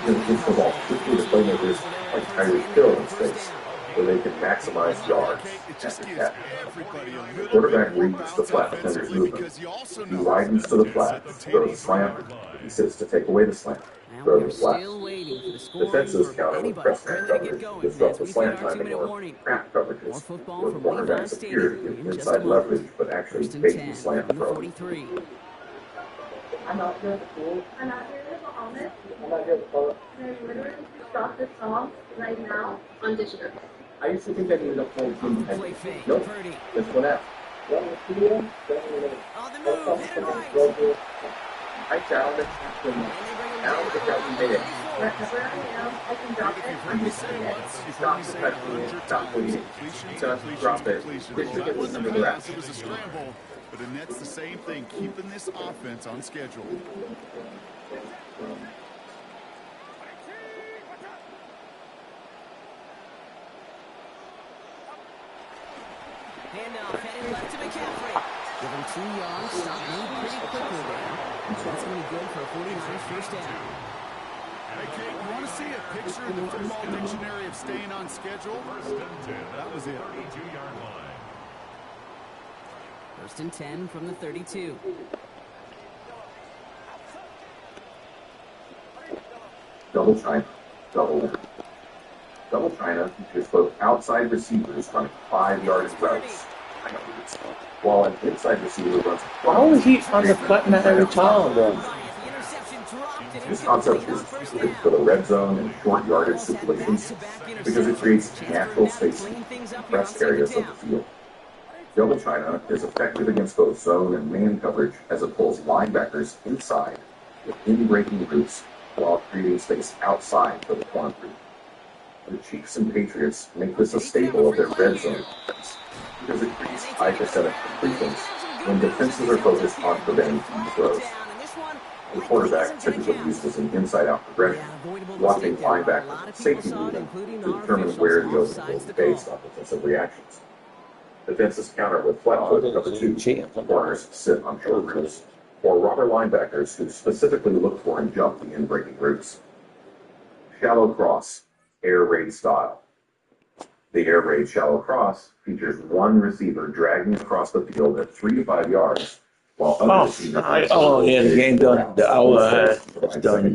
He gives the ball quickly to playmakers like Tyreek Hill in space, where they can maximize yards after catch. The quarterback reads the flat defender's movement. He widens to the flat, throws a slant. He sits to take away the slant, throw the flat. Defenses counter with press man coverage, disrupt the slant timing or trap coverages, where cornerbacks appear to give inside leverage but actually bait the slant throw. I'm not here to school. I'm not here to Bahamas. I'm not here to follow. And I literally just dropped this song right now on Discord. I used to think I needed a full team. Nope. Just one out. One in the studio, then in the I challenge it. Now look how we made it. Wherever I am, I can drop it. I'm just doing it. Stop perfecting. Stop bleeding. Just drop it. This should get under the wraps. It was a scramble, but the Nets the same thing, keeping this offense on schedule. Handoff heading left to McCaffrey. Give him 2 yards, stop moving pretty quickly there. So that's going to be good for a 49ers first down. Hey, Kate, you want to see a picture in the football dictionary of staying on schedule? That was it. 32-yard line. First and 10 from the 32. Double China. Double China features both outside receivers running 5-yard routes, while an inside receiver runs. How is he undercutting that every time, though? This concept is specific for the red zone and short yardage situations because it creates natural spacing in press areas of the field. Double China is effective against both zone and man coverage as it pulls linebackers inside with in-breaking routes while creating space outside for the corner group. The Chiefs and Patriots make this a staple of their red zone defense because it creates high percentage completions when defenses are focused on preventing deep throws. The quarterback typically uses an inside-out progression, watching linebacker and safety movement to determine where the opening will be based on defensive reactions. Defenses counter with flat foot cover 2. Corners sit on short routes, or rubber linebackers who specifically look for and jump the in-breaking routes. Shallow cross, air raid style. The air raid shallow cross features one receiver dragging across the field at 3 to 5 yards, while other receivers the game done. It's done.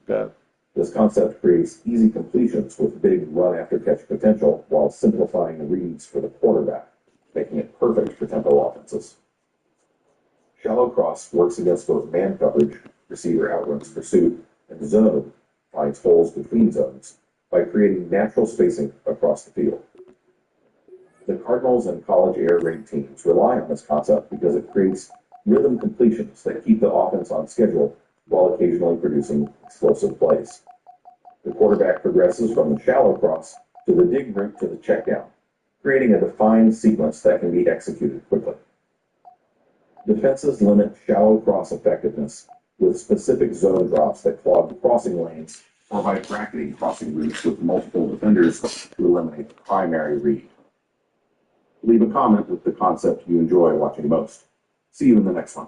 Yeah. This concept creates easy completions with big run-after-catch potential while simplifying the reads for the quarterback, making it perfect for tempo offenses. Shallow cross works against both man coverage, receiver outruns pursuit, and zone finds holes between zones by creating natural spacing across the field. The Cardinals and college air raid teams rely on this concept because it creates rhythm completions that keep the offense on schedule while occasionally producing explosive plays. The quarterback progresses from the shallow cross to the dig route to the check down, creating a defined sequence that can be executed quickly. Defenses limit shallow cross effectiveness with specific zone drops that clog crossing lanes or by bracketing crossing routes with multiple defenders to eliminate the primary read. Leave a comment with the concept you enjoy watching most. See you in the next one.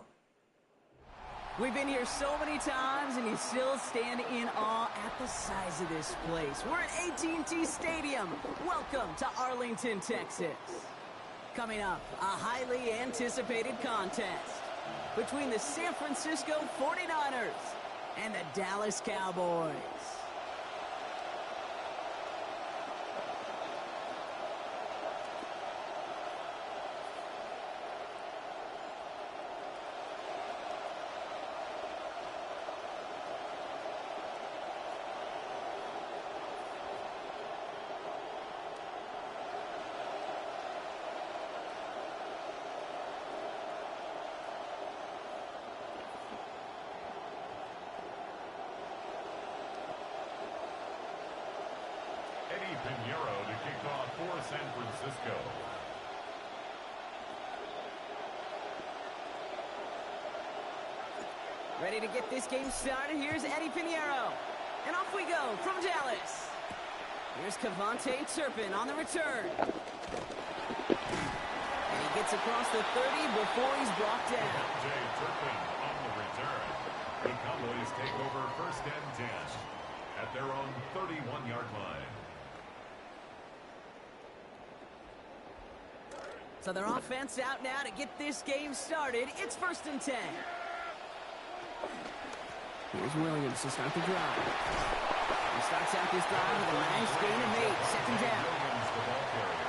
We've been here so many times, and you still stand in awe at the size of this place. We're at AT&T Stadium. Welcome to Arlington, Texas. Coming up, a highly anticipated contest between the San Francisco 49ers and the Dallas Cowboys. Pinheiro to kick off for San Francisco. Ready to get this game started? Here's Eddie Pinheiro. And off we go from Dallas. Here's Cavante Turpin on the return. gets across the 30 before he's brought down. Jay Turpin on the return. The Cowboys take over 1st and 10 at their own 31-yard line. So their offense out now to get this game started. It's 1st and 10. Here's Williams to start the drive. He starts out this drive with a nice gain of 8. 2nd down.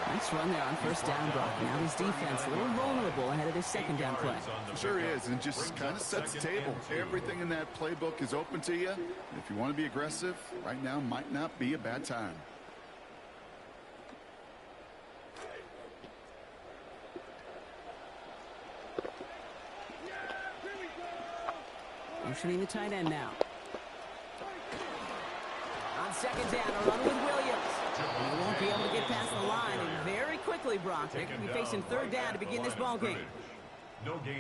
Nice run there on 1st down, Brock. Now this defense a little vulnerable ahead of this 2nd down play. Sure is, and just kind of sets the table. Everything in that playbook is open to you. If you want to be aggressive, right now might not be a bad time. Motioning the tight end now. On 2nd down, a run with Williams. He won't be able to get past the line, and very quickly, Brock, they're going to be facing 3rd down to begin this ball game.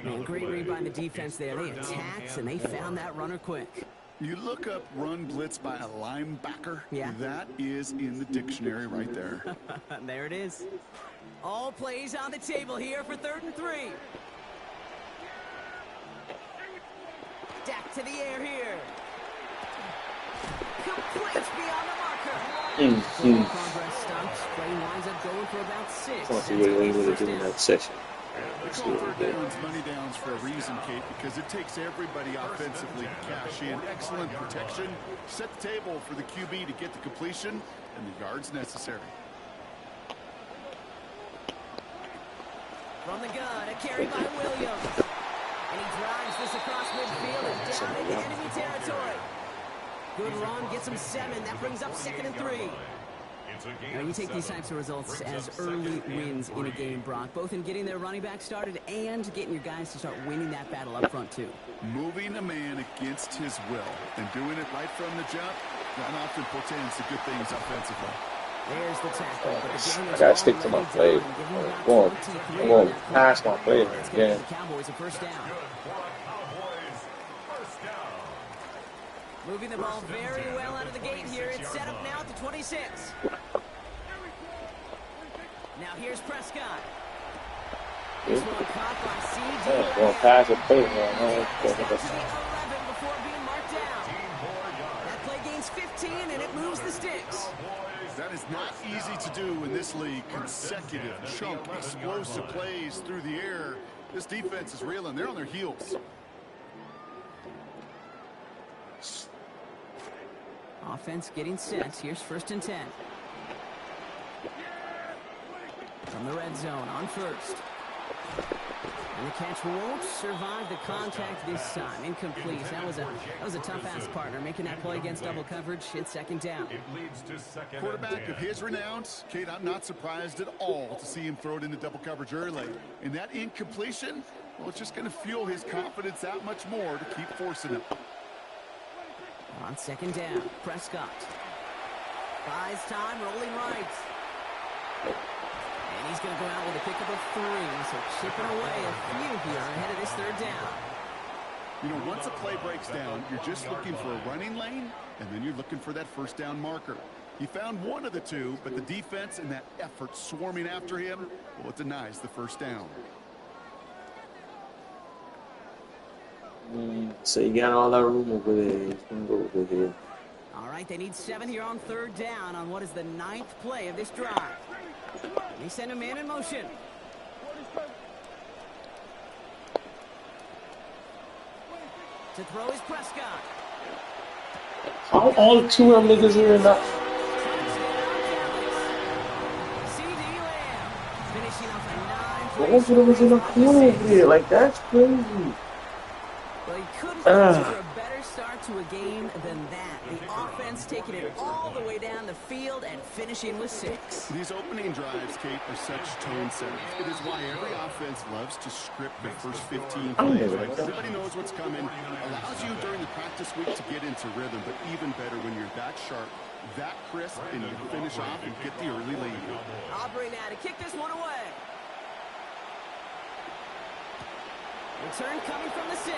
Man, great read by the defense there. They attacked, and they found that runner quick. You look up run blitz by a linebacker. Yeah. That is in the dictionary right there. There it is. All plays on the table here for 3rd and 3. Dak to the air here. Complete beyond the marker. Progress stops. Play winds up going for about 6. Let's see what he would have done in that section. They call 3rd downs money downs for a reason, Kate, because it takes everybody offensively to cash in. Excellent protection. Set the table for the QB to get the completion and the yards necessary. From the gun, a carry by Williams. And he drives this across midfield and down into enemy territory. Good run, gets him 7. That brings up 2nd and 3. Now, you take these types of results as early wins in a game, Brock, both in getting their running back started and getting your guys to start winning that battle up front, too. Moving a man against his will and doing it right from the jump, that often portends to good things offensively. There's the tackle. But I gotta stick to my play. I'm going past my play again. The Cowboys a 1st down. Moving the ball very well out of the gate here. It's set up now at the 26. Now here's Prescott. This one caught by C.J. Going past the play. Before being marked down. That play gains 15 and it moves the sticks. That is not easy to do in this league. Consecutive, chunk, explosive plays through the air. This defense is reeling. They're on their heels. Offense getting set. Here's 1st and 10. From the red zone on 1st. And the catch won't survive the contact this time. Incomplete. That was a tough-ass partner making that play against double coverage. It's 2nd down. Quarterback of his renown, Kate, I'm not surprised at all to see him throw it into double coverage early. And that incompletion, well, it's just going to fuel his confidence that much more to keep forcing it. On 2nd down, Prescott. Buys time, rolling right. And he's going to go out with a pickup of 3. So chipping away a few here ahead of this 3rd down. You know, once a play breaks down, you're just looking for a running lane, and then you're looking for that 1st down marker. He found one of the two, but the defense and that effort swarming after him, well, it denies the 1st down. So you got all that room over there. He's going to go over here. All right, they need 7 here on 3rd down on what is the 9th play of this drive. They send a man in motion. To throw is Prescott. How all 2 of them niggas here in that? Finishing off a 9. What was it was in the corner over here? Like, that's crazy. Well, he couldn't ask for a better start to a game than that. The offense taking it all the way down the field and finishing with 6. These opening drives, Kate, are such tone setters. It is why every offense loves to script their first 15 plays. Everybody knows what's coming. Allows you during the practice week to get into rhythm, but even better when you're that sharp, that crisp, and you finish off and get the early lead. Aubrey now to kick this one away. Return coming from the 6.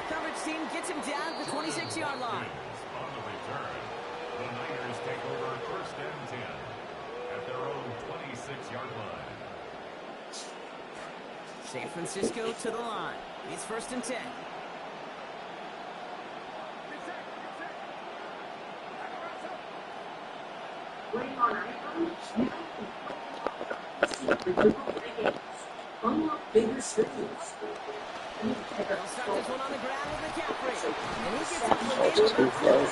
Coverage team gets him down to the 26-yard line. On the return, the Niners take over 1st and 10 at their own 26-yard line. San Francisco to the line. It's 1st and 10. Unlock bigger screens. They'll start this one on the ground with McCaffrey. And he gets up for game.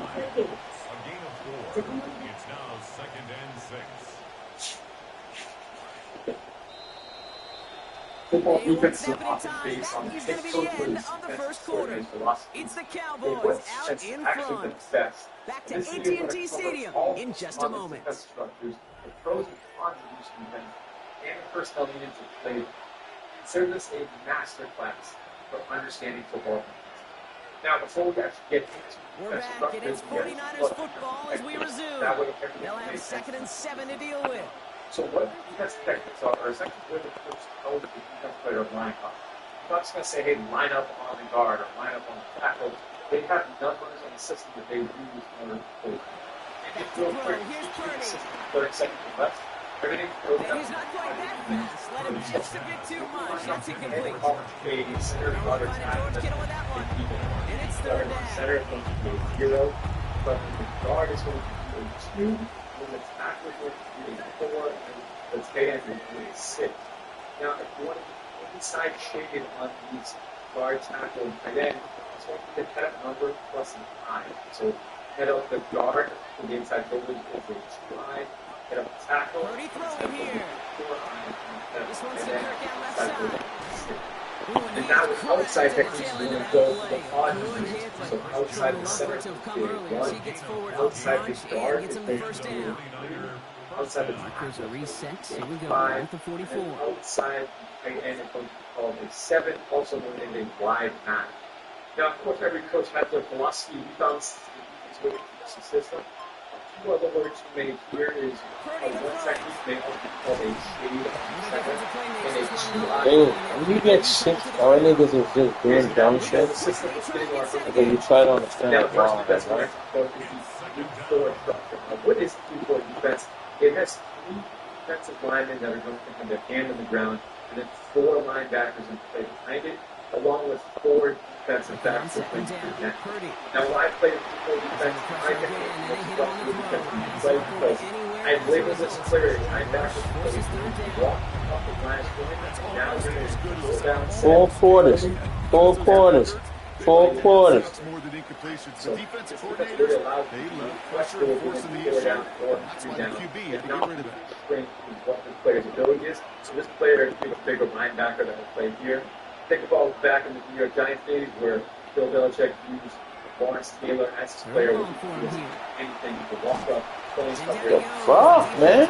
A gain of 4. It's now 2nd and 6. Football defense is often based on He's going to be the end of the first quarter. It's the Cowboys out in front. Back to AT&T Stadium in just a moment. The pros and cons of each defense and the personnel needed to play consider this a masterclass for understanding football. Now, before we actually get into we're back, and it's 49ers football as we resume. They'll have 2nd and 7 to deal with. So what defensive techniques are essentially where the coach tells the defense player to line up. I'm not just going to say, hey, line up on the guard or line up on the tackle. They have numbers on the system that they use in order to play. Back to throw. Here's Purdy. 30 seconds or less. Everything goes down. He's not quite that fast. Let him just a bit too much. That's incomplete. A center guard George Kittle with that one. And it's 3rd down. Center is going to be a 0, but the guard is going to be a 2. When the tackle is going to be a 4, and the tight end is going to be a 6. Now, if you want to get inside shaded on these guard, tackle, and tight end, it's going to be the head up number plus an I. So head up the guard for the inside privilege is a 2I. Head up the tackle. Purdy throwing here. 4I. This one's to Kirk out left side. And now with outside techniques, we're going to go for the odd position. So outside the center, outside the guard, outside the Markers are reset. Here we go. 5, With the 44. and outside the tight end is going to be called a 7, also known as a wide 9. Now, of course, every coach has their philosophy. We found the system. Two other words you may hear is one technique may also be called a shade and a 2I. Dude, when you get sick, all niggas is just doing dumb shit. Okay, you try to understand Now, what's wrong, that's right? What is 3-4 defense? It has 3 defensive linemen that are going to have their hand on the ground, and then 4 linebackers in play behind it, along with 4 defensive backs that play through that. Now, when I play 3-4 defense, I get the defensive play because I label this player as linebacker because he's walking off the line of scrimmage, and now you're going to go down 4 quarters. 4 quarters. 4 quarters. More than incompletions. So The defensive really coordinators, allows they you to love pressure pressure and over forcing the the issue. down or That's 3 why down. the QB had And to now get rid of it. strength is what the player's ability is. So this player is a bigger linebacker that will play here. Think about back in the New York Giants days where Bill Belichick used Lawrence Taylor as his player with anything. You could walk up, playing stuff The fuck, man?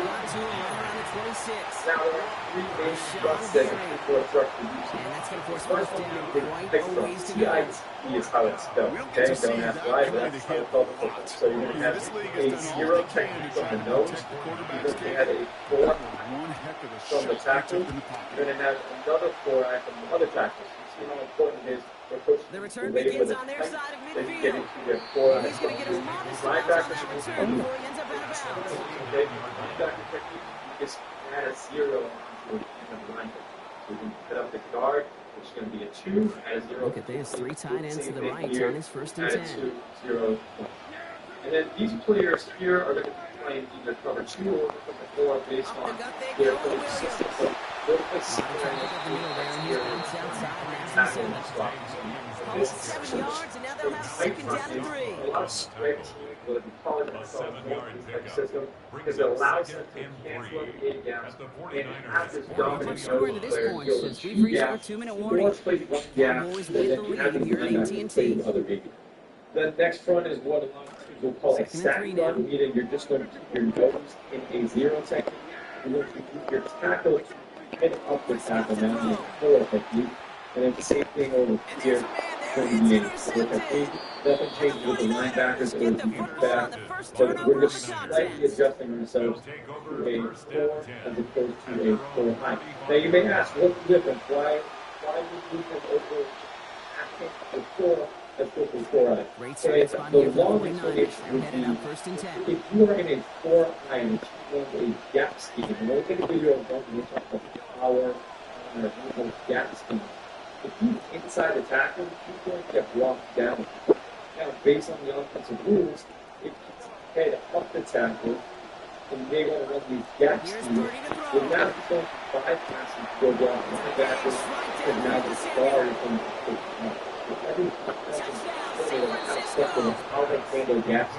Now there are 3 main structs that the people structure use. And that's going to force First first one down. is Quite fixed a up. ways to go. CIT is how it's spelled. Okay, don't ask why, but that's how it's called. So you're going to have a 0 technique from the nose. You're going to have a 4 from the tackle. You're going to have another 4 from the other tackle. You see how important it is for coaches The return to lay begins with on a their tight, side of they can get midfield. into their 4 He's going to get his modest amounts on that return before he ends up out of bounds. Okay, linebacker technique, you just add a 0 onto the line. So you can put up the guard, which is going to be a 2, add a 0. Look at this, 3 tight ends to the right on his 1st and Add 10. 2, 0. And then these players here are going to be playing either cover 2 or cover 4 based on their play system. So they'll play Almost 7 yards, and now they'll have 2nd down and 3. a lot of spread teams will be calling themselves a system because it allows them to cancel out the A gaps and have this dominant Scoring to this player point go since with we've reached 2 our gaps. 2-minute You warning. want to play 1 gap, Cowboys and with then the you lead have the here at linebacker AT&T. play the other A gap. The next front is what a lot of teams will call a 2nd and stack 3 run, now. meaning you're just going to keep your nose in a 0 technique. You're going to keep your tackle head up the tackle now in a 4 technique. And then the same thing over here. Going to be a 4 technique. Nothing changes with the linebackers or the back. But we're just slightly adjusting ourselves to a 4 as opposed to a 4 high. Now you may ask, what's the difference? Why would we move over acting the 4 as opposed to 4-eye. Great So starting spot the here for the long 49ers. explanation They're would headed be, up 1st and 10. if you are in a 4-eye and you want a gap scheme, and we'll take a video of one we'll talk about power or gap scheme. If he's inside the tackle, he's going to get blocked down. Now, based on the offensive rules, if he's head up the tackle, and they want to run these gap schemes, then now he's going to bypass and go block linebackers, and now the star is going to every aspect of how they handle gaps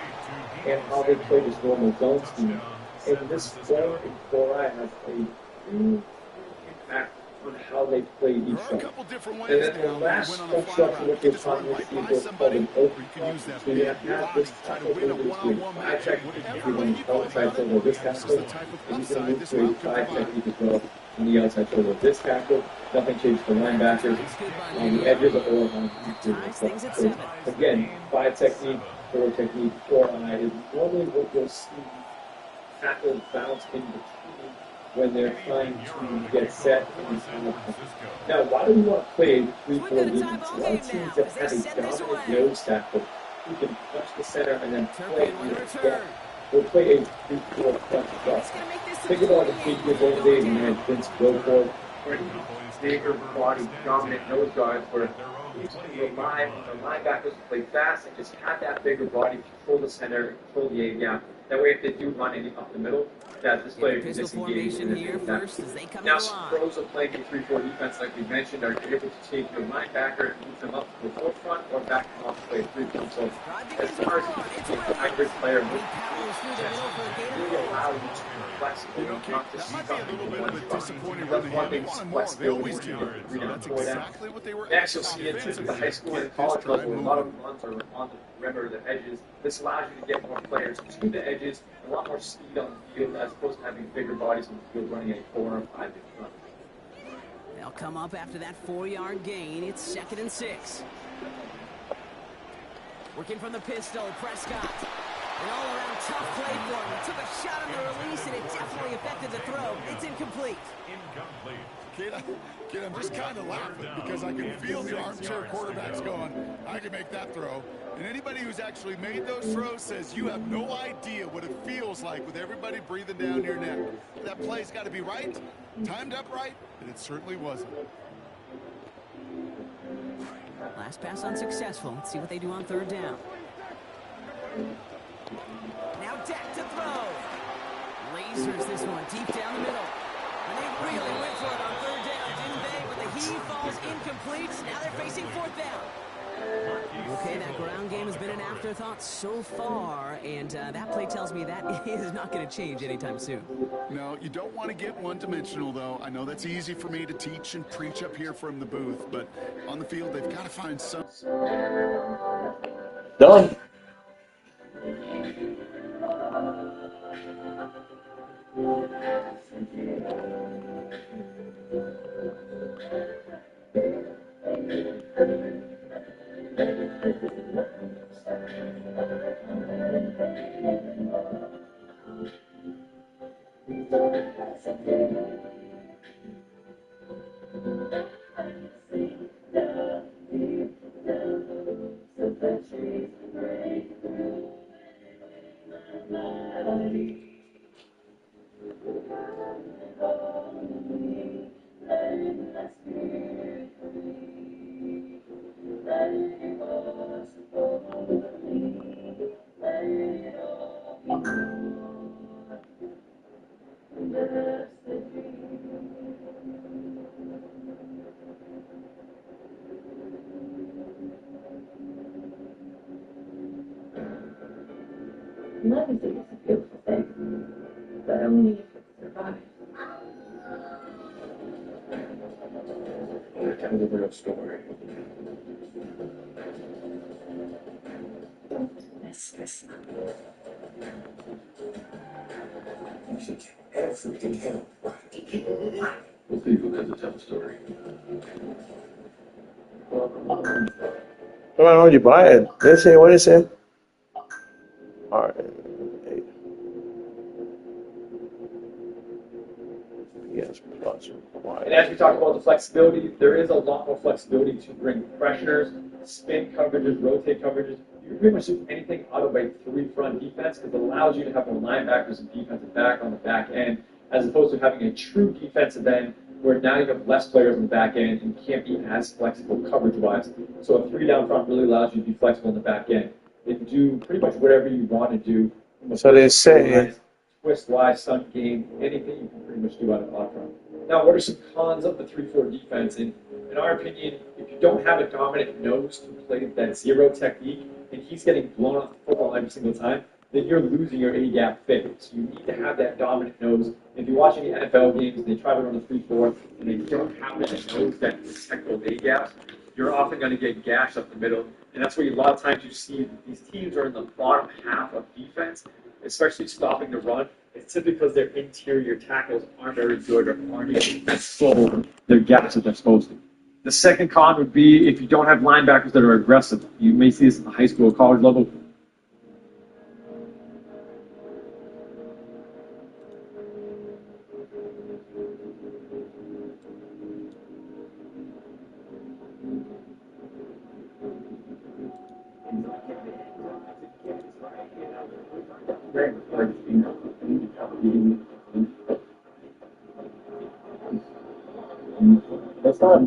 and how they play this normal zone scheme. And this 4 and 4-eye has a huge impact on how they play each other. And then the last construction with this time is what's called an open construction. So you have this tackle over this way. 5 technique, you're going to outside shoulder this tackle, and you can move to a 5 technique as well on the outside shoulder this tackle. Nothing changes for linebackers on the edges or on the interior. So again, 5 technique, 4 technique, 4-eye is normally what you'll see tackles bounce in between when they're trying to get set. Now, why do we want to play 3-4 defense? A lot of teams that have a dominant nose tackle who can touch the center and then play in the gap. We'll play a 3-4 touch drop. Think about the Patriots old days when they had Vince Wilfork, bigger body, dominant nose guards where they used to rely on the linebackers to play fast and just have that bigger body, control the center, control the A-gap. That way, if they do run any up the middle, that this player can disengage and then now some pros are playing a 3-4 defense, like we mentioned, are able to take your linebacker and move them up to the forefront or back them off to play a 3-4. So as far as being a hybrid player, really allow you to be flexible, not to see something in one spot. That's one thing, flexibility to get 3 down, 4 down. Next, you'll see it at the high school and college level, where a lot of runs are on the perimeter, the edges. This allows you to get more players to the edges, a lot more speed on the field, as opposed to having bigger bodies on the field running a 4 or 5 inch run. They'll come up after that 4-yard gain. It's 2nd and 6. Working from the pistol, Prescott. An all-around tough play for him. He took a shot on the release, and it definitely affected the throw. It's incomplete. Kid, I'm just kind of laughing because I can feel the armchair quarterbacks going, I can make that throw. And anybody who's actually made those throws says you have no idea what it feels like with everybody breathing down your neck. That play's got to be right, timed up right, and it certainly wasn't. Last pass unsuccessful. Let's see what they do on 3rd down. Now Dak to throw. Lasers this one deep down the middle. And they really went for it on 3rd down, didn't they? But the heave falls incomplete. Now they're facing 4th down. Okay, that ground game has been an afterthought so far, and that play tells me that is not going to change anytime soon. No, you don't want to get one-dimensional, though. I know that's easy for me to teach and preach up here from the booth, but on the field, they've got to find some... Done. Legacy is a beautiful thing, but only if it survives. Tell me the real story. Don't mess this up. You should everything else. Well, people has a tough story. Come on, what'd you buy it? Did it say what it said? All right. Yes, plus required. And as we talk about the flexibility, there is a lot more flexibility to bring pressures spin coverages, rotate coverages. You can pretty much do anything out of a three-front defense because it allows you to have more linebackers and defensive back on the back end, as opposed to having a true defensive end where now you have less players on the back end and can't be as flexible coverage-wise. So a three-down front really allows you to be flexible on the back end. They can do pretty much whatever you want to do. So they say. Twist, Y, sun game, anything you can pretty much do out of odd front. Now, what are some cons of the 3-4 defense? In our opinion, if you don't have a dominant nose to play that zero technique, and he's getting blown off the football every single time, then you're losing your A-gap fit. So you need to have that dominant nose. If you watch any NFL games and they try to run a 3-4 and they don't have that nose that protect those A-gaps, you're often going to get gashed up the middle. And that's where a lot of times you see these teams are in the bottom half of defense, especially stopping the run. It's simply because their interior tackles aren't very good or aren't able to fill their gaps that they're supposed to. The second con would be if you don't have linebackers that are aggressive. You may see this at the high school or college level. That's not.